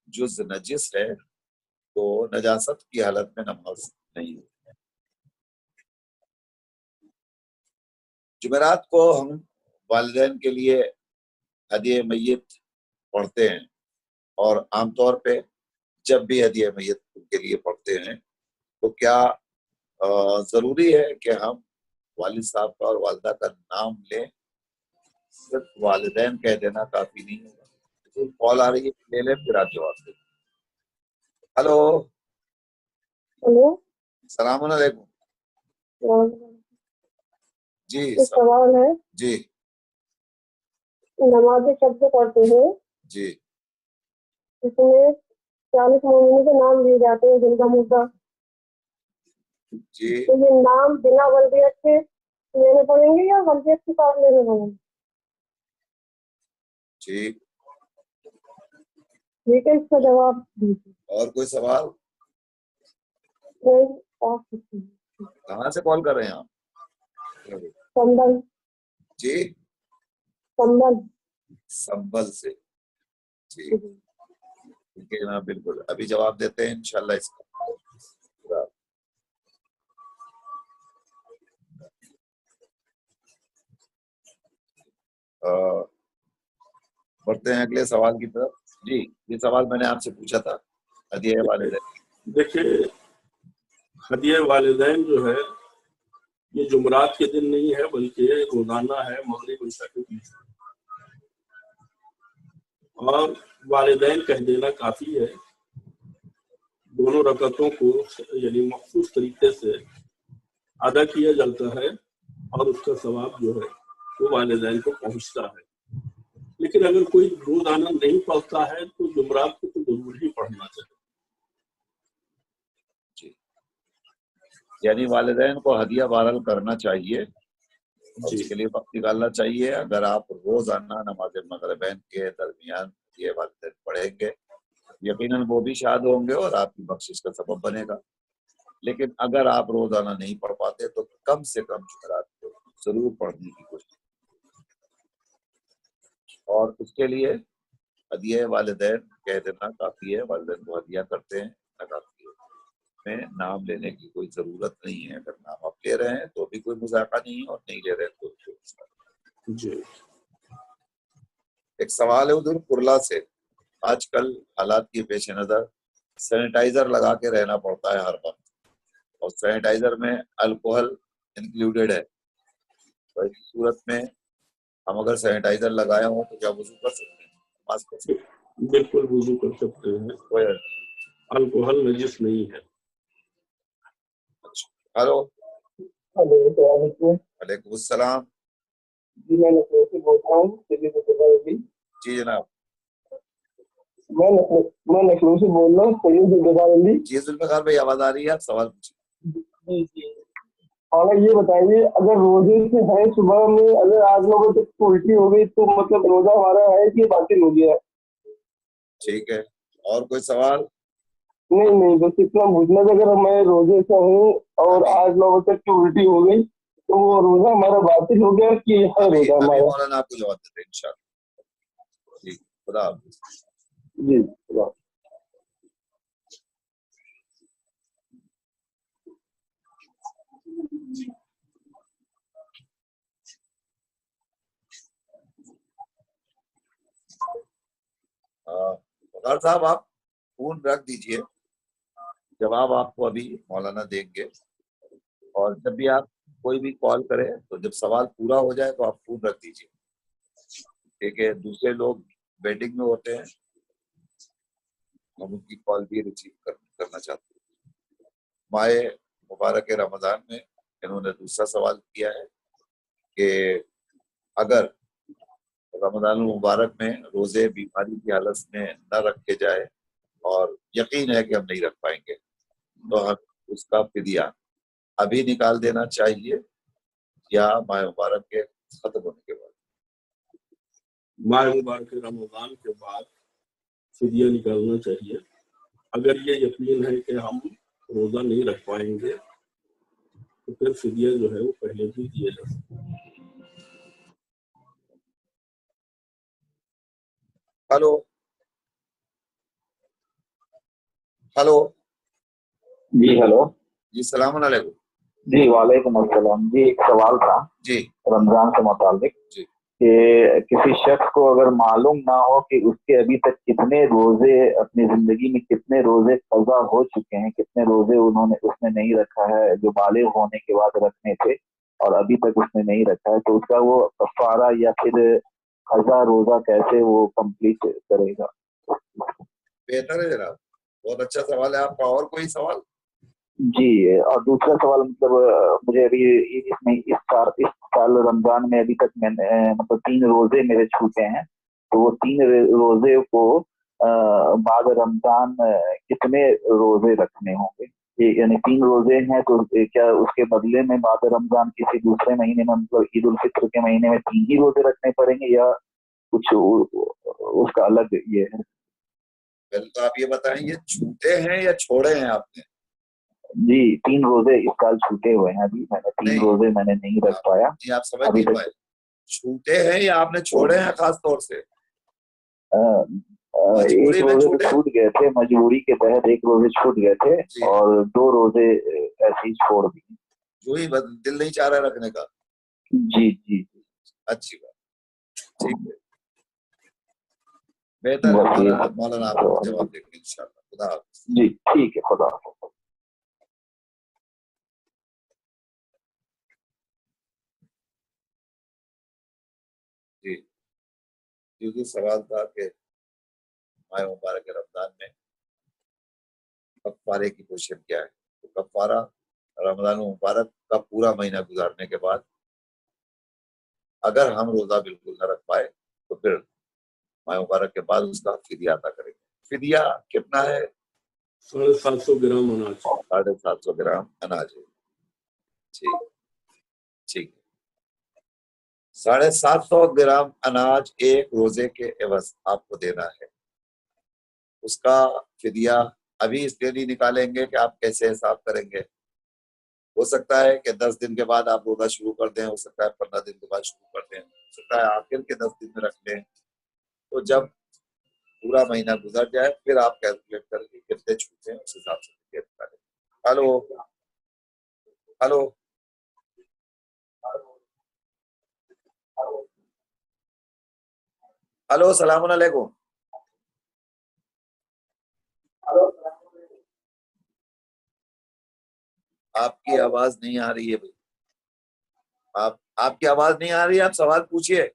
जुज नजिस है तो नजासत की हालत में नमाज नहीं होती। जुमेरात को हम वालिदैन के लिए हदिया मय्यत पढ़ते हैं और आमतौर पे जब भी हदिया मय्यत उनके लिए पढ़ते हैं तो क्या जरूरी है कि हम वालिद साहब का और वालिदा का नाम लें? सिर्फ वालिदैन कह देना काफी नहीं होगा। तो कॉल आ रही है, ले लें फिर आप जवाब दें। हेलो, हेलो, सलाम अलैकुम। जी एक सवाल है। जी नमाज शब्द पढ़ते हैं, जी इसमें 40 मोमिनों के नाम लिए जाते हैं जिनका मुद्दा, जी। तो ये नाम बिना वल्दियत के लेने पड़ेंगे या वल्दियत के साथ लेने पड़ेंगे? जी, ठीक है, इसका जवाब दीजिए। और कोई सवाल? नहीं, आप पूछिए। कहाँ से कॉल कर रहे हैं आप? संबल जी, संबल संबल से। जी, ठीक है ना, बिल्कुल अभी जवाब देते हैं इंशाल्लाह इसका। बढ़ते हैं अगले सवाल की तरफ। जी, ये सवाल मैंने आपसे पूछा था, हदिया वालिदैन। देखिए, हदिया वालिदैन जो है ये जुमरात के दिन नहीं है बल्कि रोजाना है, मगरिब ईशा के बीच में। और वालिदैन कह देना काफी है। दोनों रकअतों को यानी मखसूस तरीके से अदा किया जाता है और उसका सवाब जो है वो वालिदैन को पहुंचता है। लेकिन अगर कोई रोजाना नहीं पढ़ता है तो जुमरात को तो जरूर ही पढ़ना चाहिए। जी, यानी वालिदैन को हदिया बहरहाल करना चाहिए और उसके लिए वक्त निकालना चाहिए। अगर आप रोजाना नमाज मगरिबैन के दरमियान ये वालिदैन पढ़ेंगे, यकीनन वो भी शाद होंगे और आपकी बख्शिश का सबब बनेगा। लेकिन अगर आप रोजाना नहीं पढ़ पाते तो कम से कम जुमेरात को जरूर पढ़ने की कोशिश, और उसके लिए हदिया वालिदैन कह देना काफी है। वालिदैन को हदिया करते हैं ना काफी है, में नाम लेने की कोई जरूरत नहीं है। अगर नाम आप ले रहे हैं तो भी कोई मुजाका नहीं है और नहीं ले रहे हैं तो भी कोई मुजाका। जी, एक सवाल है उधर कुरला से। आजकल हालात के पेश नजर सैनिटाइजर लगा के रहना पड़ता है हर वक्त, और सैनिटाइजर में अल्कोहल इंक्लूडेड है। तो इस सूरत में हम अगर सैनिटाइजर लगाए हों तो क्या वजू कर सकते हैं, नमाज कर सकते हैं? बिल्कुल वुजू कर सकते हैं। अल्कोहल नजिस नहीं है। हेलो, हेलो, वालेकुम अस्सलाम। जी मैं लखनऊ से बोल रहा हूँ। जी जनाब। मैं लखनऊ से बोल रहा हूँ, सैयद जुल्फ़िकार अली। जी जुल्फ़िकार भाई, आवाज आ रही है, आप सवाल पूछिए। जी। और ये बताइए, अगर रोजे से है सुबह में, अगर 8-9 बजे तक उल्टी हो गई तो मतलब रोजा हमारा है कि बातिल हो गया? ठीक है, और कोई सवाल? नहीं, बस इतना पूछना था। अगर मैं रोजे से हूँ और 8-9 बजे तक की उल्टी हो गई तो वो रोजा हमारा बातिल हो गया कि है अभी रोजा हमारा? मौलाना आपको जवाब देते हैं इंशाल्लाह। ठीक, खुदा हाफिज़। जी। वकार साहब, आप फोन रख दीजिए, जवाब आपको अभी मौलाना देंगे। और जब भी आप कोई भी कॉल करें तो जब सवाल पूरा हो जाए तो आप फोन रख दीजिए, ठीक है? दूसरे लोग वेटिंग में होते हैं, हम उनकी कॉल भी रिसीव करना चाहते हैं। माह मुबारक रमज़ान में इन्होंने दूसरा सवाल किया है कि अगर रमज़ान मुबारक में रोजे बीमारी की हालत में न रखे जाए और यकीन है कि हम नहीं रख पाएंगे तो हम उसका फिदिया अभी निकाल देना चाहिए या माह मुबारक के खत्म होने के बाद? माह मुबारक रमजान के बाद फिदिया निकालना चाहिए। अगर ये यकीन है कि हम रोजा नहीं रख पाएंगे तो फिर फिदिया जो है वो पहले भी दिया जा सकता है। Hello hello. जी हेलो। जी सलाम अलैकुम। जी वालेकुम अस्सलाम। जी एक सवाल था जी रमजान से मुताबिक जी। कि किसी शख्स को अगर मालूम ना हो कि उसके अभी तक कितने रोजे, अपनी जिंदगी में कितने रोजे कज़ा हो चुके हैं, कितने रोजे उसने नहीं रखा है जो बालिग होने के बाद रखने थे और अभी तक उसने नहीं रखा है, तो उसका वो कफारा या फिर कज़ा रोजा कैसे वो कंप्लीट करेगा? बेहतर है जनाब, बहुत अच्छा सवाल है आपका। और कोई सवाल? जी, और दूसरा सवाल मतलब मुझे अभी इस साल रमजान में अभी तक मैंने मतलब 3 रोजे मेरे छूटे हैं, तो वो 3 रोजे को बाद रमजान कितने रोजे रखने होंगे? यानी 3 रोजे हैं तो क्या उसके बदले में बाद रमजान किसी दूसरे महीने में मतलब ईद उल फित्र के महीने में 3 ही रोजे रखने पड़ेंगे या कुछ उसका अलग ये है? पहले तो आप ये बताएं, ये छूटे हैं या छोड़े हैं आपने? जी 3 रोजे इस साल छूटे हुए हैं। अभी मैंने 3 नहीं, रोजे मैंने नहीं रख पाया आप समझ अभी नहीं तक। पाए। छूटे हैं या आपने छोड़े हैं खास तौर से? एक मजबूरी में रोजे तो छूटे? छूट गए थे, मजबूरी के तहत 1 रोजे छूट गए थे जी। और 2 रोजे ऐसे ही छोड़ दिए। जो ही दिल नहीं चाह रहा रखने का। जी। अच्छी बात, ठीक है, बेहतर है। बस ये मौलाना आपको जवाब देंगे इंशाल्लाह। खुदा हाफिज़। जी ठीक है, खुदा हाफिज़। जी, क्योंकि सवाल था कि माह मुबारक रमजान में कफ़ारे की पोजीशन क्या है। तो कफ़ारा रमजान मुबारक का पूरा महीना गुजारने के बाद अगर हम रोजा बिल्कुल न रख पाए तो फिर माह मुबारक के बाद उसका फिदिया अदा करेंगे। फिदिया कितना है? 750 ग्राम अनाज। 750 ग्राम अनाज है। ठीक ठीक। 750 ग्राम अनाज एक रोजे के एवज आपको देना है। उसका फिदिया अभी इसलिए नहीं निकालेंगे कि आप कैसे हिसाब करेंगे। हो सकता है कि 10 दिन के बाद आप रोजा शुरू कर दें, हो सकता है 15 दिन के बाद शुरू कर दें, हो सकता है आखिर के 10 दिन में रख लें। तो जब पूरा महीना गुजर जाए फिर आप कैलकुलेट करके कितने छूटे हैं उस हिसाब से फिदिया निकालें। हेलो हेलो हेलो, सलाम अलैकुम। आपकी आवाज नहीं आ रही है भाई। आपकी आवाज नहीं आ रही है, आप सवाल पूछिए।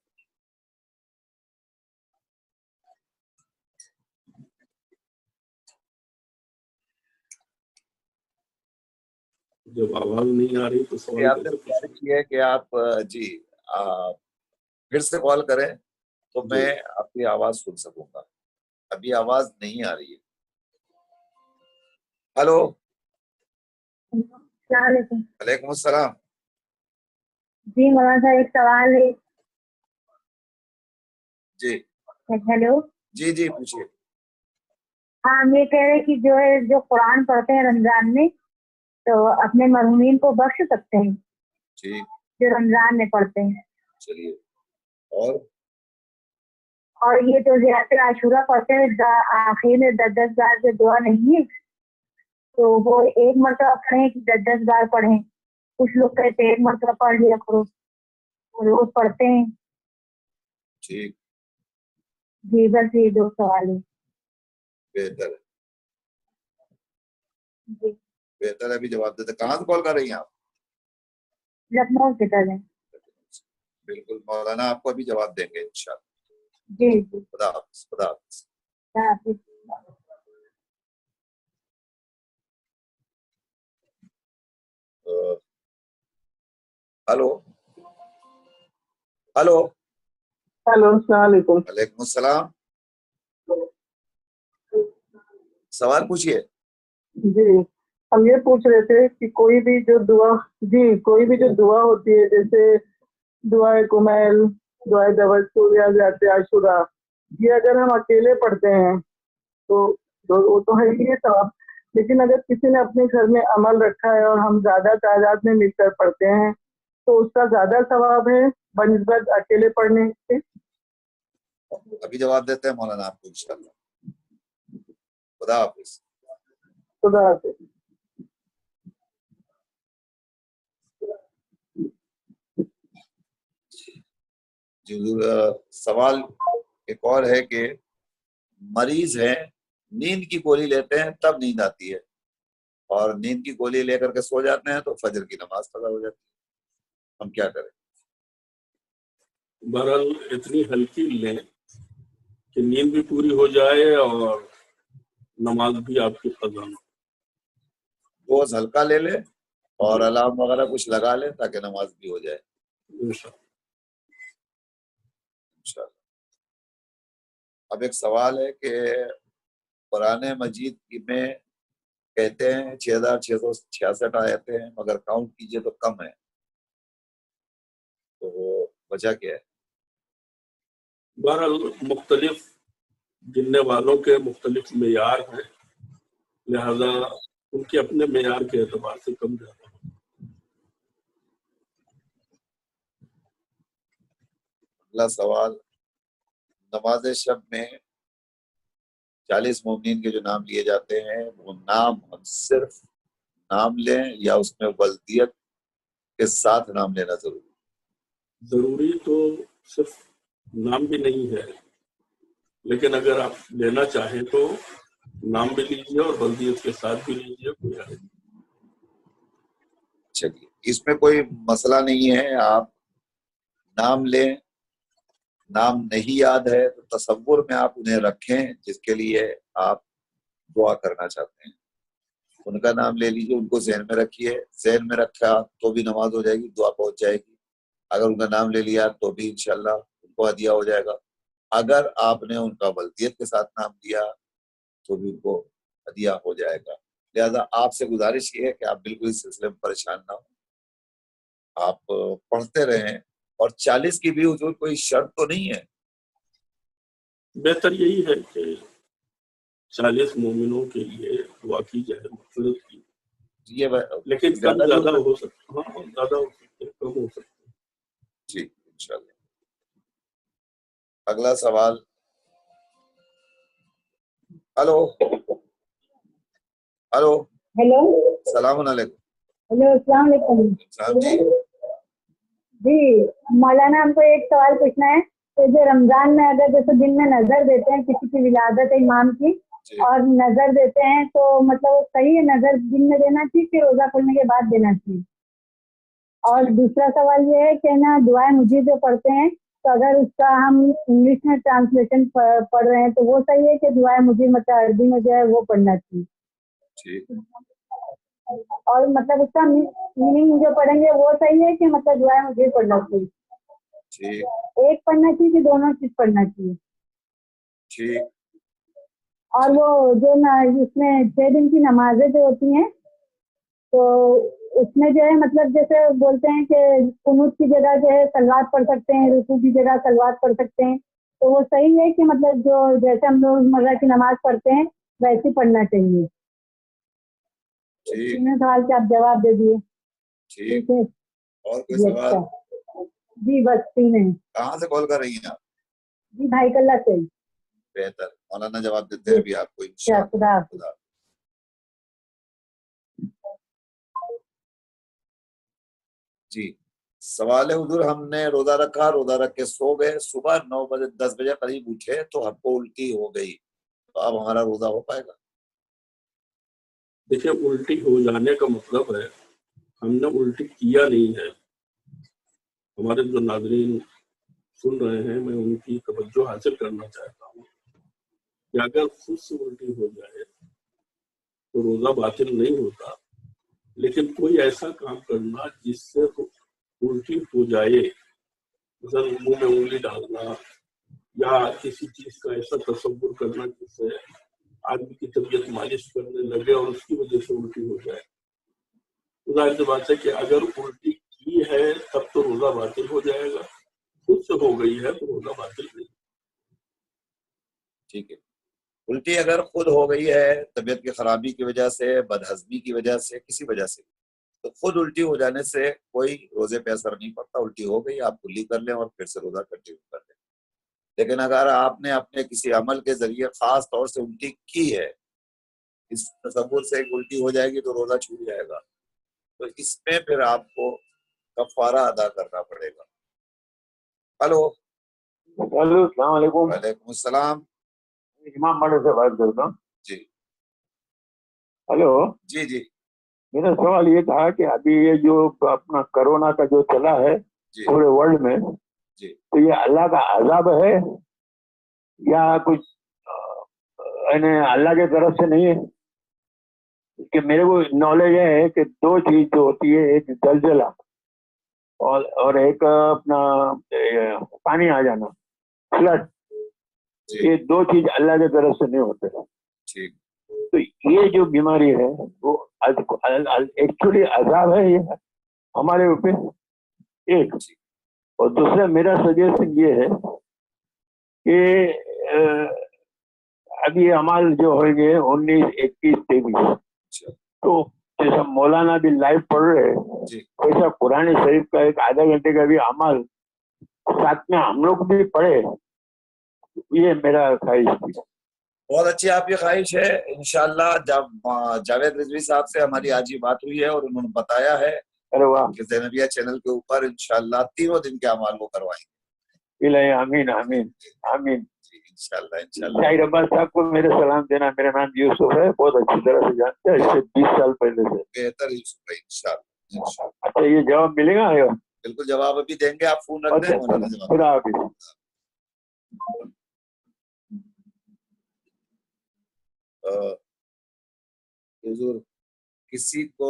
जब आवाज नहीं आ रही तो कि सवाल आपने कैसे पूछें? गुजारिश की है कि आप जी फिर से कॉल करें तो जी। मैं आपकी आवाज सुन सकूंगा। अभी आवाज नहीं आ रही है। हेलो। सलाम वालेकुम अस्सलाम। जी मौलाना साहब, एक सवाल है। जी हेलो। जी जी पूछिए। हाँ, हम ये कह रहे हैं कि जो है, जो कुरान पढ़ते हैं रमजान में, तो अपने मरहुमीन को बख्श सकते हैं ठीक, जो रमजान में पढ़ते हैं। चलिए। और और ये जो ज़ियारत आशूरा पढ़ते हैं, आखिर में 10-10 बार जो दुआ नहीं है, तो वो एक मरतबा पढ़ें कि 10-10 बार पढ़ें? कुछ लोग कहते हैं एक मरतबा पढ़ लिया करो, वो रोज पढ़ते हैं। ठीक, जी बस ये 2 सवाल है। बेहतर है, जी, बेहतर है। अभी जवाब देते। कहाँ से कॉल कर रही हैं आप? लखनऊ से कर हैं। बिल्कुल, मौलाना आपको अभी जवाब देंगे इंशाल्लाह। जी जी। खुदा हाफिज, खुदा हाफिज। हाफिज। Hello hello. हेलो, अस्सलाम वालेकुम। वालेकुम अस्सलाम। सवाल पूछिए। जी, हम ये पूछ रहे थे कि कोई भी जो दुआ होती है, जैसे दुआए कुमैल, दुआए तवस्सुल या ज़ियारत आशूरा, ये अगर हम अकेले पढ़ते हैं तो वो तो है ही सवाब। लेकिन अगर किसी ने अपने घर में अमल रखा है और हम ज्यादा तादाद में मिलकर पढ़ते हैं तो उसका ज्यादा सवाब है बनिस्बत अकेले पढ़ने के। अभी जवाब देते हैं मौलाना आपको इंशाल्लाह। खुदा हाफिज। खुदा हाफिज। सवाल एक और है कि मरीज है, नींद की गोली लेते हैं तब नींद आती है, और नींद की गोली लेकर के सो जाते हैं तो फजर की नमाज कज़ा हो जाती है। हम क्या करें? बहरहाल इतनी हल्की लें कि नींद भी पूरी हो जाए और नमाज भी आपकी कज़ा न हो। रोज हल्का ले ले और जी, अलार्म वगैरह कुछ लगा ले ताकि नमाज भी हो जाए इंशाअल्लाह। इंशाल्लाह। अब एक सवाल है कि कुरान मजीद में कहते हैं 6666 आयतें हैं, मगर काउंट कीजिए तो कम है, तो वो वजह क्या है? बहरहाल मुख्तलिफ गिनने वालों के मुख्तलिफ मेयार हैं, लिहाजा उनके अपने मेयार के एतबार से कम ज्यादा। अगला सवाल, नमाज शब में 40 मोमिनीन के जो नाम लिए जाते हैं, वो नाम हम सिर्फ नाम लें या उसमें वल्दियत के साथ नाम लेना जरूरी तो सिर्फ नाम भी नहीं है, लेकिन अगर आप लेना चाहें तो नाम भी लीजिए और बल्दियत के साथ भी लीजिए, कोई हर्ज नहीं। चलिए, इसमें कोई मसला नहीं है, आप नाम लें। नाम नहीं याद है तो तसव्वुर में आप उन्हें रखें जिसके लिए आप दुआ करना चाहते हैं, उनका नाम ले लीजिए, उनको ज़हन में रखिए। ज़हन में रखा तो भी नमाज हो जाएगी, दुआ पहुंच जाएगी। अगर उनका नाम ले लिया तो भी इंशाल्लाह उनको हदिया हो जाएगा। अगर आपने उनका वल्दियत के साथ नाम लिया तो भी उनको हदिया हो जाएगा। लिहाजा आपसे गुजारिश ये है कि आप बिल्कुल इस सिलसिले में परेशान ना हो, आप पढ़ते रहें। और 40 की भी हुजूर कोई शर्त तो नहीं है? बेहतर यही है कि 40 मोमिनों के लिए दुआ की जाए, मग़फ़िरत की, ये लेकिन कम ज्यादा भी हो ज्यादा सकता हो सकता है। हाँ, ज्यादा हो सकते हैं, कम हो सकते हैं। जी इंशाल्लाह। अगला सवाल। Hello hello. हेलो। सलाम अलैकुम। हेलो, अस्सलाम वालेकुम। साहब जी। जी मौलाना, हमको एक सवाल पूछना है। तो जो रमजान में अगर जैसे दिन में नजर देते हैं किसी की विलादत है इमाम की, जी। और नजर देते हैं तो मतलब सही है, नजर दिन में देना चाहिए कि रोजा खोलने के बाद देना चाहिए? और दूसरा सवाल ये है कि ना, दुआए मुझे जो पढ़ते हैं तो अगर उसका हम इंग्लिश में ट्रांसलेशन पढ़ रहे हैं तो वो सही है कि दुआए मुझे मतलब अरबी में जो है वो पढ़ना चाहिए? ठीक, और मतलब उसका मीनिंग जो पढ़ेंगे वो सही है कि मतलब जो है मुझे पढ़ना चाहिए, ठीक एक पढ़ना चाहिए कि दोनों चीज पढ़ना चाहिए? ठीक। और वो जो इसमें 6 दिन की नमाजें जो होती हैं तो उसमें जो है मतलब जैसे बोलते हैं कि कुनूत की जगह जो है सलवात पढ़ सकते हैं, रुकू की जगह सलवात पढ़ सकते हैं, तो वो सही है कि मतलब जो जैसे हम लोग रोजमर्रा की नमाज पढ़ते हैं वैसे पढ़ना चाहिए? ठीक तीनों सवाल के आप जवाब दे दिए। ठीक। ठीक है और कोई जी। सवाल? अच्छा जी, बस 3 है कहाँ से कॉल कर रही हैं आप? जी, भाई कल्ला से। बेहतर, मौलाना जवाब देते हैं जी अभी आपको अच्छा, इंशाअल्लाह। खुदा हाफिज। खुदा। जी, सवाल है हुजूर, हमने रोजा रखा, रोजा रख के सो गए, सुबह 9 बजे 10 बजे करीब उठे तो हमको उल्टी हो गई, तो अब हमारा रोजा हो पाएगा? देखिए, उल्टी हो जाने का मतलब है हमने उल्टी किया नहीं है। हमारे जो नाज़रीन सुन रहे हैं, मैं उनकी तवज्जो हासिल करना चाहता हूँ कि अगर खुद से उल्टी हो जाए तो रोजा बातिल नहीं होता, लेकिन कोई ऐसा काम करना जिससे उल्टी हो जाए, مثلا मुंह में उंगली डालना या किसी चीज का ऐसा तसव्वुर करना जिससे आदमी की तबीयत मालिश करने लगे और उसकी वजह से उल्टी हो जाए, तो जाहिर सी बात है कि अगर उल्टी की है तब तो रोजा बातिल हो जाएगा, खुद से हो गई है तो रोजा बातिल नहीं। ठीक है, उल्टी अगर खुद हो गई है तबीयत की खराबी की वजह से, बदहजमी की वजह से, किसी वजह से, तो खुद उल्टी हो जाने से कोई रोजे पे असर नहीं पड़ता। उल्टी हो गई, आप कुल्ली कर लें और फिर से रोजा कंटिन्यू कर लें। लेकिन अगर आपने अपने किसी अमल के जरिए खास तौर से उल्टी की है, इस तसव्वुर से एक उल्टी हो जाएगी तो रोजा छूट जाएगा, तो इसमें फिर आपको कफारा अदा करना पड़ेगा। हेलो। हेलो, अस्सलाम वालेकुम। वालेकुम अस्सलाम। इमाम बाड़े से बात करता हूँ। जी हेलो, जी जी मेरा सवाल ये था कि अभी ये जो अपना कोरोना का जो चला है जी पूरे वर्ल्ड में, जी। तो ये अल्लाह का अजाब है या कुछ यानी अल्लाह की तरफ से नहीं है? कि मेरे को नॉलेज है कि दो चीज जो होती है, एक जलजला और एक अपना पानी आ जाना, फ्लड। जी ये दो चीज अल्लाह की तरफ से नहीं होते। ठीक। तो ये जो बीमारी है वो एक्चुअली अजाब है ये हमारे ऊपर, एक। और दूसरा मेरा सजेशन ये है कि अभी ये अमाल जो होंगे 19, 21, 23, तो जैसा मौलाना भी लाइव पढ़ रहे हैं जी वैसा कुरान शरीफ का एक आधा घंटे का भी अमाल साथ में हम लोग भी पढ़े, ये मेरा ख्वाहिश थी। बहुत अच्छी आपकी ख्वाहिश है। इंशाल्लाह जब जावेद रिजवी साहब से हमारी आज ही बात हुई है और उन्होंने बताया है अरे वाह, कि ज़ैनबिया चैनल के ऊपर इंशाल्लाह 3 दिन के अमाल वो करवाएंगे। इलाही आमीन आमीन आमीन। जी इंशाल्लाह इंशाल्लाह। शाहिर अब्बास साहब को मेरे सलाम देना। मेरा नाम यूसुफ है, बहुत अच्छी तरह से जानते हैं, इससे 20 साल पहले से। बेहतर यूसुफ भाई, इंशाल्लाह इंशाल्लाह। अच्छा, ये जवाब मिलेगा? बिल्कुल जवाब अभी देंगे, आप फोन रख दें, अच्छा, मौलाना जवाब खुदा हाफिज। हुजूर, किसी को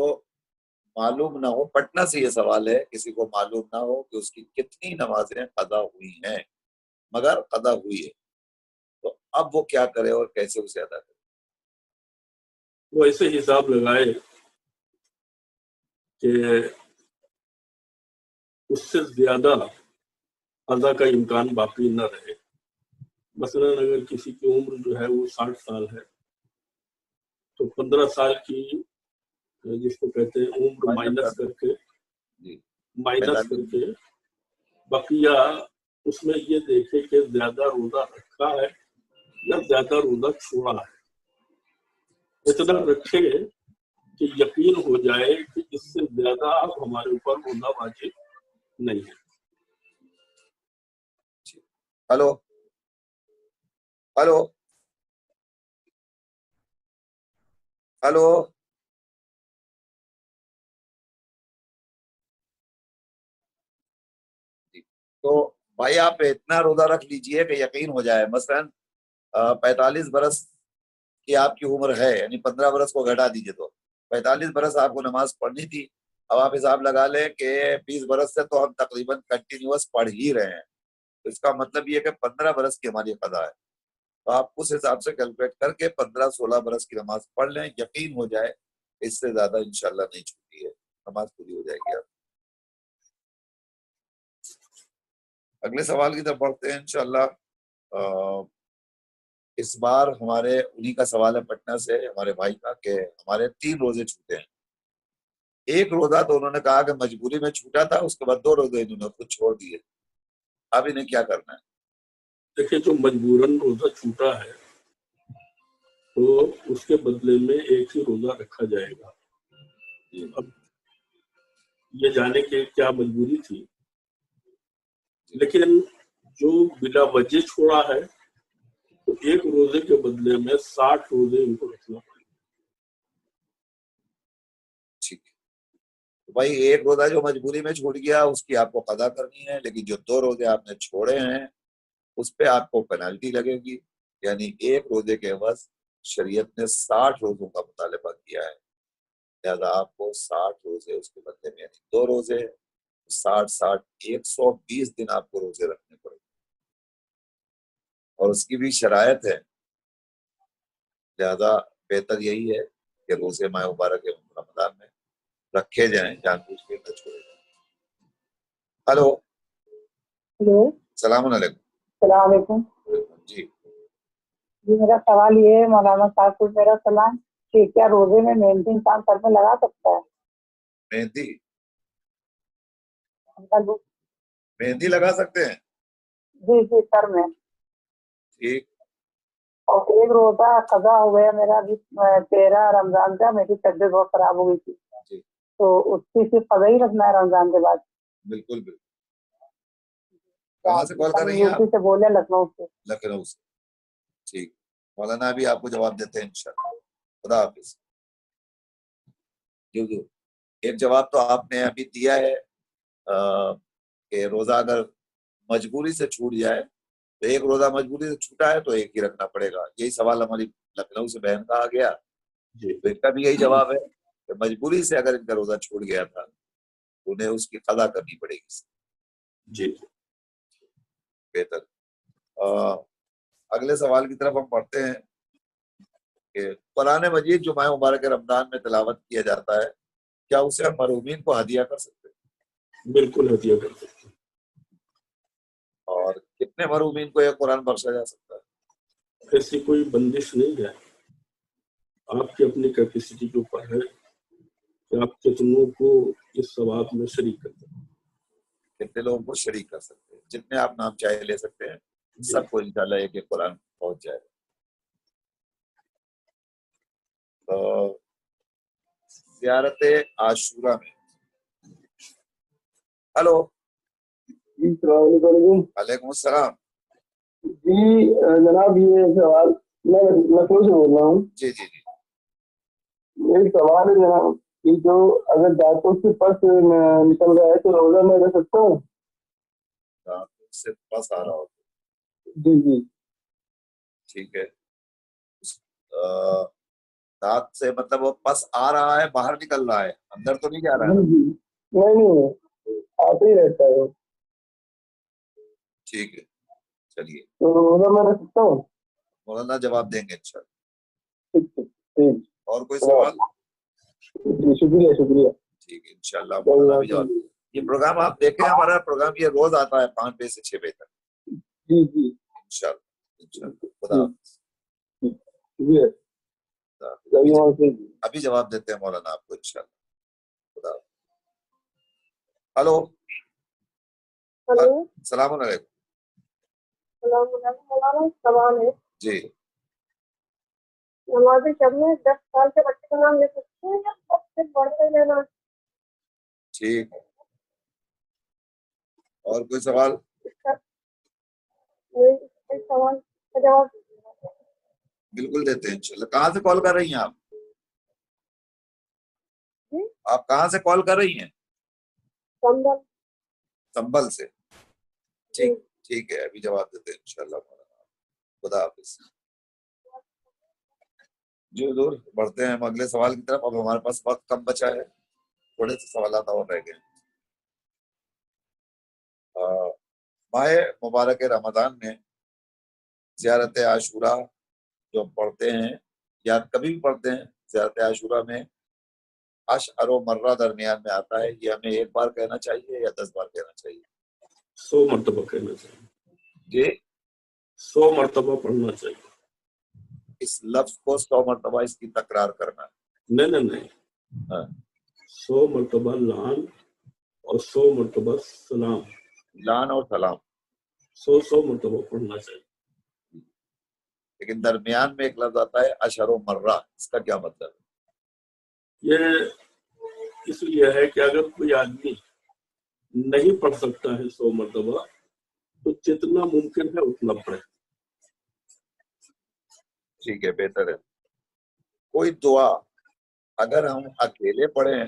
मालूम ना हो, पटना से ये सवाल है, किसी को मालूम ना हो कि उसकी कितनी नमाजें कदा हुई हैं मगर कदा हुई है, तो अब वो क्या करे और कैसे उसे अदा करे? वो ऐसे हिसाब लगाए कि उससे ज्यादा अदा का इम्कान बाकी न रहे। मसलन अगर किसी की उम्र जो है वो 60 साल है तो 15 साल की जिसको कहते हैं उम्र माइनस करके जी बकिया उसमें ये देखे कि ज्यादा रोजा रखा है या ज्यादा रोजा छोड़ा है, इतना रखे कि यकीन हो जाए कि इससे ज्यादा अब हमारे ऊपर रोजा वाजिब नहीं है। Hello hello hello. तो भाई आप इतना रोजा रख लीजिए कि यकीन हो जाए, मसलन 45 बरस की आपकी उम्र है, यानी 15 बरस को घटा दीजिए तो 45 बरस आपको नमाज पढ़नी थी, अब आप हिसाब लगा लें कि 20 बरस से तो हम तकरीबन कंटिन्यूअस पढ़ ही रहे हैं, तो इसका मतलब ये कि 15 बरस की हमारी कदा है। तो आप उस हिसाब से कैलकुलेट करके 15-16 बरस की नमाज पढ़ लें, यकीन हो जाए इससे ज्यादा इंशाल्लाह नहीं छूटी है, नमाज पूरी हो जाएगी आप। अगले सवाल की तरफ बढ़ते हैं इंशाल्लाह। इस बार हमारे उन्हीं का सवाल है पटना से, हमारे भाई का, कि हमारे 3 रोजे छूटे हैं। एक रोजा तो उन्होंने कहा कि मजबूरी में छूटा था, उसके बाद 2 रोजे इन्होंने खुद छोड़ दिए, अब इन्हें क्या करना है? देखिए, जो मजबूरन रोजा छूटा है तो उसके बदले में एक ही रोजा रखा जाएगा। अब ये जाने के क्या मजबूरी थी, लेकिन जो बिना वजह छोड़ा है तो एक रोजे के बदले में 60 रोजे उनको रखना पड़ेगा। ठीक है, तो भाई एक रोजा जो मजबूरी में छूट गया उसकी आपको कदा करनी है, लेकिन जो 2 रोजे आपने छोड़े हैं उस पे आपको पेनल्टी लगेगी, यानी एक रोजे के एवज शरीयत ने 60 रोजों का मुतालबा किया है, लिहाजा आपको 60 रोजे उसके बदले में, यानी 2 रोजे 60-60 120 दिन आपको रोजे रखने पड़ेंगे, और उसकी भी शरायत है, लिहाजा बेहतर यही है कि रोजे माह मुबारक रमजान में रखे जाएं, जानबूझ के न छोड़े जाएं। हेलो, हेलो, सलाम अलैकुम। सलाम अलैकुम जी, जी। मेरा सवाल ये है मौलाना साहब को, मेरा सलाम, कि क्या रोजे में मेहंदी इंसान सर में लगा सकता है? मेहंदी जी मेहंदी लगा सकते हैं, जी, सर में। ठीक। और एक रोजा कजा हो गया मेरा, भी 13 रमजान का, मेरी तबीयत बहुत खराब हो गई थी, जी, तो उसकी सिर्फ कजा ही रखना है रमजान के बाद? बिल्कुल बिल्कुल। कहाँ से कॉल कर रही हैं यूपी आप? से बोले, लखनऊ से। लखनऊ से, ठीक। मौलाना अभी आपको जवाब देते हैं इंशाल्लाह। खुदा हाफिज। जो जो एक जवाब तो आपने अभी दिया है कि रोजा अगर मजबूरी से छूट जाए, तो एक रोजा मजबूरी से छूटा है तो एक ही रखना पड़ेगा, यही सवाल हमारी लखनऊ से बहन का आ गया, जी तो इनका भी यही जवाब है कि मजबूरी से अगर इनका रोजा छूट गया था तो उन्हें उसकी कदा करनी पड़ेगी। जी। बेहतर। अगले सवाल की तरफ हम पढ़ते हैं कि कुरान मजीद जो माह मुबारक रमजान में तिलावत किया जाता है, क्या उसे हम महरूमीन को हदिया कर सकते हैं? बिल्कुल हदिया कर सकते हैं। और कितने महरूमीन को यह कुरान बख्शा जा सकता है? ऐसी कोई बंदिश नहीं है, आपकी अपनी कैपेसिटी के ऊपर है कि आप कितनों को इस सवाब में शरीक कर सकते हैं। कितने लोगों को शरीक कर सकते हैं, जितने आप नाम चाहे ले सकते हैं, जी। सबको इंशाल्लाह एक एक कुरान पहुंच जाएगा। तो ज़ियारत आशूरा में, हेलो, जी सलाम वालेकुम अस्सलाम। जी। जनाब, ये सवाल मैं लखनऊ से बोल रहा हूँ। जी जी जी, मेरी सवाल है जनाब कि जो अगर दांतों से पस निकल रहा है तो रोजा में रह सकता हूँ? दांत से पस आ रहा हो, जी जी। ठीक है। अ, दांत से मतलब वो पस आ रहा है, बाहर निकल रहा है, अंदर तो नहीं जा रहा जी है? जी, नहीं, आते ही रहता है वो, ठीक है, चलिए, तो रोजा में रह सकता हूँ? मौलाना जवाब देंगे इंशाल्लाह। ठीक ठीक ठीक। और कोई सवाल? जी, शुक्रिया शुक्रिया। ठीक है, इंशाल्लाह मौलाना भी जवाब। ये प्रोग्राम आप देखें, हमारा प्रोग्राम ये रोज आता है 5 बजे से 6 बजे तक, जी जी, इंशाल्लाह इंशाल्लाह। खुदा हाफिज। शुक्रिया। अभी जवाब देते हैं मौलाना आपको इंशाल्लाह। खुदा हाफिज। हेलो, हेलो, सलाम अलैकुम। मौलाना सवाल है, जी, नमाज़ शब में 10 साल के बच्चे का नाम ले सकते हैं या सबसे बढ़कर लेना? ठीक। और कोई सवाल? इस सवाल का जवाब बिल्कुल देते हैं इंशाल्लाह। कहाँ से कॉल कर रही हैं आप? जी, आप कहाँ से कॉल कर रही हैं? संभल। संभल से, जी, ठीक ठीक है, अभी जवाब देते हैं इंशाल्लाह मौलाना। खुदा हाफिज। جی حضور بڑھتے ہیں ہم اگلے سوال کی طرف. اب ہمارے پاس وقت کم بچا ہے, تھوڑے سے سوالات اور رہ گئے. ماہ مبارک رمضان میں زیارت عاشورہ جو ہم پڑھتے ہیں یا کبھی بھی پڑھتے ہیں, زیارت عاشورہ میں اشعر و مرہ درمیان میں آتا ہے, یہ ہمیں ایک بار کہنا چاہیے یا 10 بار کہنا چاہیے؟ 100 مرتبہ کہنا چاہیے. جی 100 مرتبہ پڑھنا چاہیے. اس لفظ کو 100 مرتبہ اس کی تکرار کرنا ہے. نہیں ہاں 100 مرتبہ لعن اور 100 مرتبہ سلام, لعن اور سلام 100 مرتبہ پڑھنا چاہیے. لیکن درمیان میں ایک لفظ آتا ہے اشعر و مرہ, اس کا کیا مطلب ہے؟ یہ اس لیے ہے کہ اگر کوئی آدمی نہیں پڑھ سکتا ہے 100 مرتبہ تو جتنا ممکن ہے اتنا پڑھے. ٹھیک ہے, بہتر ہے. کوئی دعا اگر ہم اکیلے پڑھیں,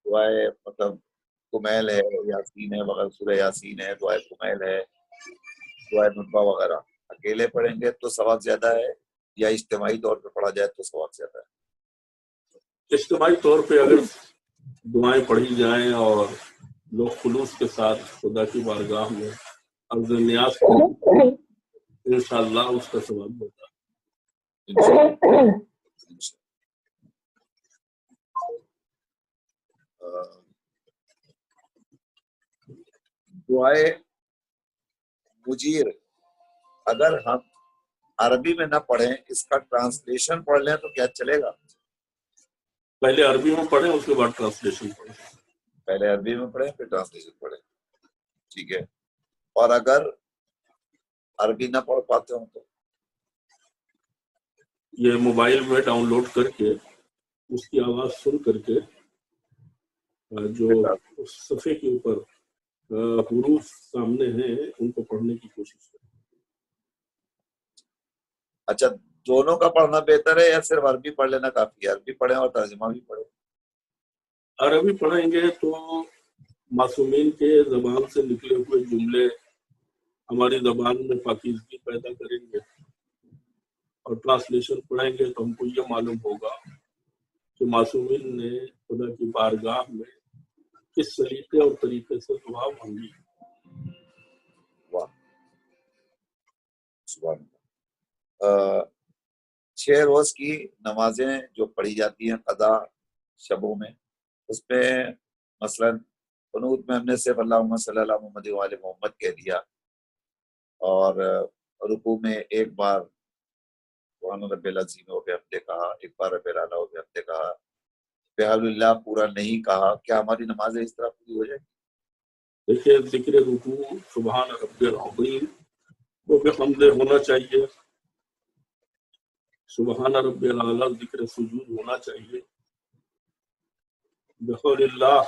دعائے مطلب کمیل ہے, یاسین ہے وغیرہ, سورہ یاسین ہے, دعائے کمیل ہے, دعائے نبا وغیرہ, اکیلے پڑھیں گے تو ثواب زیادہ ہے یا اجتماعی طور پہ پڑھا جائے تو ثواب زیادہ ہے؟ اجتماعی طور پہ اگر دعائیں پڑھی جائیں اور لوگ خلوص کے ساتھ خدا کی بارگاہ میں عرض نیاز کریں, انشاءاللہ اس کا ثواب ہوتا ہے. دعائے مجیر اگر ہم عربی میں نہ پڑھیں, اس کا ٹرانسلیشن پڑھ لیں تو کیا چلے گا؟ پہلے عربی میں پڑھیں اس کے بعد ٹرانسلیشن پڑھیں. پہلے عربی میں پڑھیں پھر ٹرانسلیشن پڑھیں, ٹھیک ہے. اور اگر عربی نہ پڑھ پاتے ہوں تو یہ موبائل میں ڈاؤن لوڈ کر کے اس کی آواز سن کر کے جو صفحے کے اوپر حروف سامنے ہیں ان کو پڑھنے کی کوشش کریں. اچھا, دونوں کا پڑھنا بہتر ہے یا صرف عربی پڑھ لینا کافی ہے؟ عربی پڑھیں اور ترجمہ بھی پڑھیں. عربی پڑھیں گے تو معصومین کے زبان سے نکلے ہوئے جملے ہماری زبان میں پاکیزگی پیدا کریں گے, اور ٹرانسلیشن پڑھیں گے تو ہم کو یہ معلوم ہوگا کہ معصومین نے خدا کی بارگاہ میں کس سلیقے اور طریقے سے دعا مانگی. واہ سبحان اللہ. 6 روز کی نمازیں جو پڑھی جاتی ہیں قضا شبوں میں, اس میں مثلا قنوت میں ہم نے صرف اللہم صلی اللہ محمد وعلی محمد کہہ دیا, اور رکوع میں ایک بار سبحان رب العظیم ہو بحمدہ کہا, ایک بار رب الاعلیٰ ہو بحمدہ کہا, بحول اللہ پورا نہیں کہا, کیا ہماری نمازیں اس طرح پوری ہو جائیں؟ دیکھیے ذکر رکوع سبحان رب العظیم وہ بحمدہ ہونا چاہیے, سبحان رب الاعلیٰ ذکر سجود ہونا چاہیے, بحول اللہ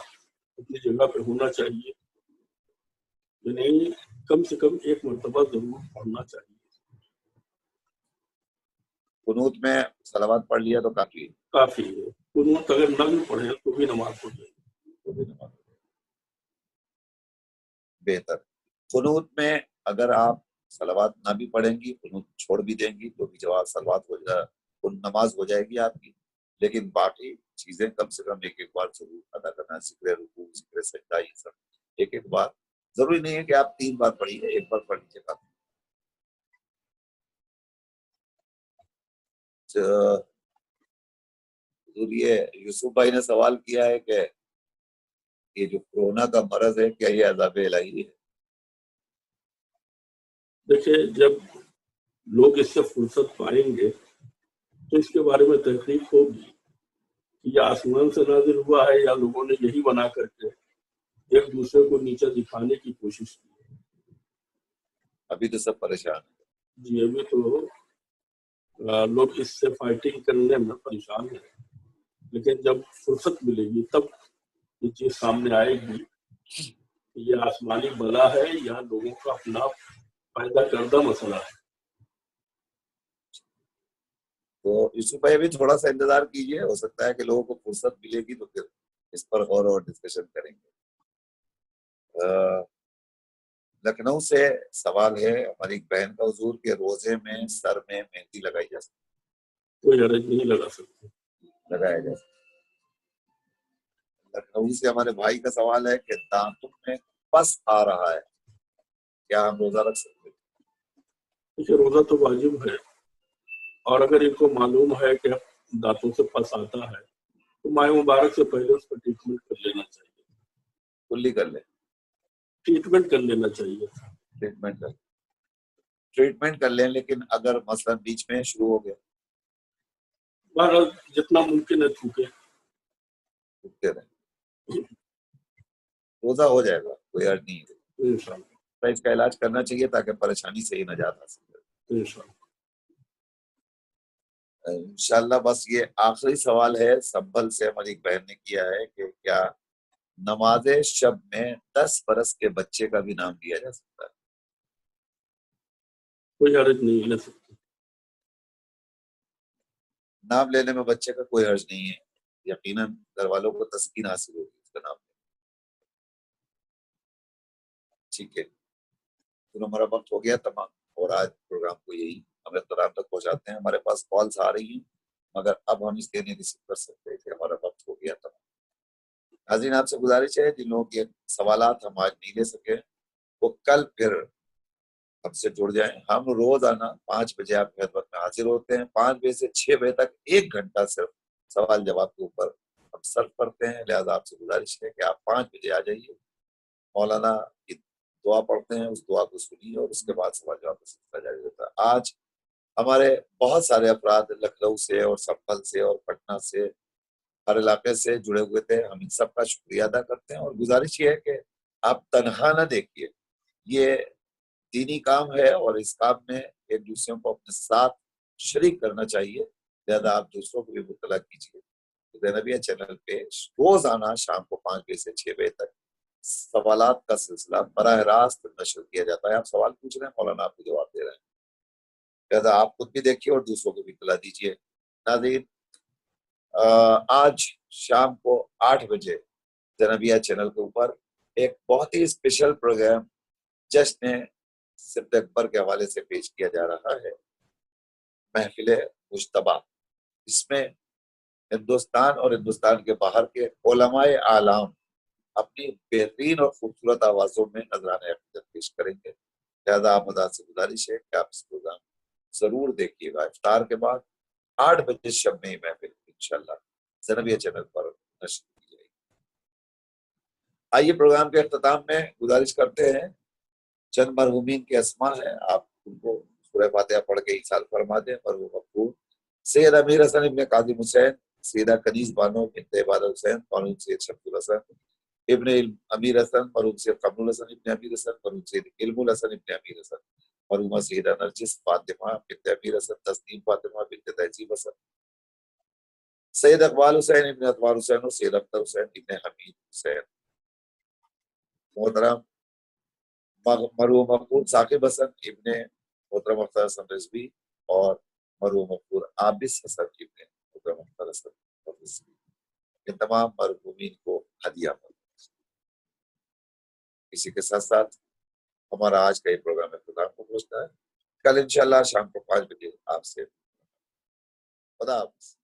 اپنی جگہ پہ ہونا چاہیے, یعنی کم سے کم ایک مرتبہ ضرور پڑھنا چاہیے. قنوت میں صلوات پڑھ لیا تو کافی ہے. کافی ہے. قنوت اگر نہ بھی پڑھیں تو بھی نماز ہو جائے گی. تو بھی نماز بہتر. قنوت میں اگر آپ صلوات نہ بھی پڑھیں گی, قنوت چھوڑ بھی دیں گی تو بھی جواب صلوات ہو جائے, نماز ہو جائے گی آپ کی, لیکن باقی چیزیں کم سے کم ایک بار ضرور ادا کرنا. ذکر رکوع, ذکر سجدہ, یہ سب ایک بار. ضروری نہیں ہے کہ آپ 3 بار پڑھیے, ایک بار پڑھ لیجیے کافی. یہ یوسف بھائی نے سوال کیا ہے کہ یہ جو کورونا کا مرض ہے کیا یہ عذاب الہی ہے؟ دیکھیے جب لوگ اس سے فرصت پائیں گے تو اس کے بارے میں تحقیق ہوگی کہ یہ آسمان سے نازل ہوا ہے یا لوگوں نے یہی بنا کر کے ایک دوسرے کو نیچا دکھانے کی کوشش کی. ابھی تو سب پریشان ہیں. جی ابھی تو لوگ اس سے فائٹنگ کرنے میں پریشان ہیں, لیکن جب فرصت ملے گی تب یہ چیز سامنے آئے گی کہ یہ آسمانی بلا ہے یا لوگوں کا اپنا پیدا کردہ مسئلہ ہے. تو یوسف بھائی ابھی تھوڑا سا انتظار کیجیے, ہو سکتا ہے کہ لوگوں کو فرصت ملے گی تو پھر اس پر غور اور ڈسکشن کریں گے. لکھنؤ سے سوال ہے ہماری ایک بہن کا حضور کے روزے میں سر میں مہندی لگائی جا سکتی कोई हरज नहीं लगा सकते। लगाया जा सकता है। लखनऊ से हमारे भाई का सवाल है कि दांतों में पस आ रहा है, क्या हम रोजा रख सकते हैं? देखिए रोजा तो वाजिब है, और अगर इनको मालूम है कि दांतों से पस आता है तो माह मुबारक से पहले उसका ट्रीटमेंट कर लेना चाहिए। कुल्ली कर ले, ट्रीटमेंट कर लेना चाहिए। ट्रीटमेंट कर लें, लेकिन अगर मसलन बीच में शुरू हो गया, बहरहाल जितना मुमकिन है थूके। रुकते रहे, रोजा हो जाएगा, कोई अर्ज नहीं है। इंशाल्लाह तो इसका इलाज करना चाहिए ताकि परेशानी से ही नजात हासिल करें इंशाल्लाह। इंशाल्लाह। बस ये आखिरी सवाल है, संभल से हमारी एक बहन ने किया है कि क्या नमाज शब में 10 बरस के बच्चे का भी नाम लिया जा सकता है? कोई हरज नहीं ले सकते। नाम लेने में बच्चे का कोई हर्ज नहीं है, यकीनन घर वालों को तस्कीन हासिल होगी उसका नाम। ठीक है, तो हमारा वक्त हो गया तमाम, और आज प्रोग्राम को यही हम इख्तिताम तक पहुंचाते हैं। हमारे पास कॉल्स आ रही हैं, मगर अब हम इसलिए नहीं रिसीव कर सकते कि हमारा वक्त हो गया तमाम। नाज़रीन, आपसे गुजारिश है जिन लोगों के सवालात हम आज नहीं ले सके वो कल फिर हमसे जुड़ जाएं। हम रोजाना 5 बजे आपकी खिदमत में हाजिर होते हैं। 5 बजे से 6 बजे तक 1 घंटा सिर्फ सवाल जवाब के ऊपर हम सर्व करते हैं। लिहाजा आपसे गुजारिश है कि आप 5 बजे आ जाइए, मौलाना की दुआ पढ़ते हैं, उस दुआ को सुनिए और उसके बाद सवाल जवाब का सिलसिला जारी रहता है। आज हमारे बहुत सारे अफराद लखनऊ से और संभल से और पटना से, हर इलाके से जुड़े हुए थे। हम इन सब का शुक्रिया अदा करते हैं और गुजारिश ये है कि आप तनहा ना देखिए, ये दीनी काम है और इस काम में एक दूसरे को अपने साथ शरीक करना चाहिए। लिहाजा आप दूसरों को भी मुतला कीजिए। नबिया चैनल पे रोजाना शाम को 5 बजे से 6 बजे तक सवालात का सिलसिला बराह रास्त नशर किया जाता है। आप सवाल पूछ रहे हैं, मौलाना आपको जवाब दे रहे हैं। लिहाजा आप खुद भी देखिए और दूसरों को भी इत्तला दीजिए। नाज़रीन, आज शाम को 8 बजे जनबिया चैनल के ऊपर एक बहुत ही स्पेशल प्रोग्राम जश्न सिद्द अकबर के हवाले से पेश किया जा रहा है, महफिल मुश्तबा। इसमें हिंदुस्तान और हिंदुस्तान के बाहर के उलमाए आलाम अपनी बेहतरीन और खूबसूरत आवाजों में नजराने अकीदत पेश करेंगे। लिहाजा आप मदाद से गुजारिश है कि आप इस प्रोग्राम जरूर देखिएगा। इफ्तार के बाद 8 बजे शब में महफिल इंशाल्लाह जनबिया चैनल पर नशर की जाएगी। आइए प्रोग्राम के अख्ताम में गुजारिश करते हैं, चंद मरहूमीन के अस्मा है, आप उनको सूरह फातिहा पढ़ के इसाल फरमा दें। मरहूम मकबूल सैयद अमीर हसन इब्ने काजिम हुसैन, सैयदा कनीज बानो बिन्त इबादत हुसैन, मरहूम सैयद शमसुल हसन इब्ने अमीर हसन, मरहूम सैयद कमरुल हसन इब्ने अमीर हसन, मरहूम सैयद इल्मुल हसन इब्ने अमीर हसन, मरहूमा सैयदा नरजिस फातिमा बिन्त अमीर हसन, तस्नीम फातिमा बिन्त तहजीब हसन, सैयद इकबाल हुसैन इब्ने अतवार हुसैन और सैयद अख्तर हुसैन इब्ने हमीद हुसैन। मोहतरम मरहूम मकबूल साकिब हसन इब्ने मोहतरम अख्तर हसन रिजवी और मरहूम मकबूल आबिस हसन इब्ने मोहतरम अख्तर हसन रिजवी, इन तमाम मरहूमीन को हदिया। इसी के साथ साथ हमारा आज का ये प्रोग्राम इख्तिताम को पहुंचता है। कल इंशाल्लाह शाम को 5 बजे आपसे खुदा हाफिज़।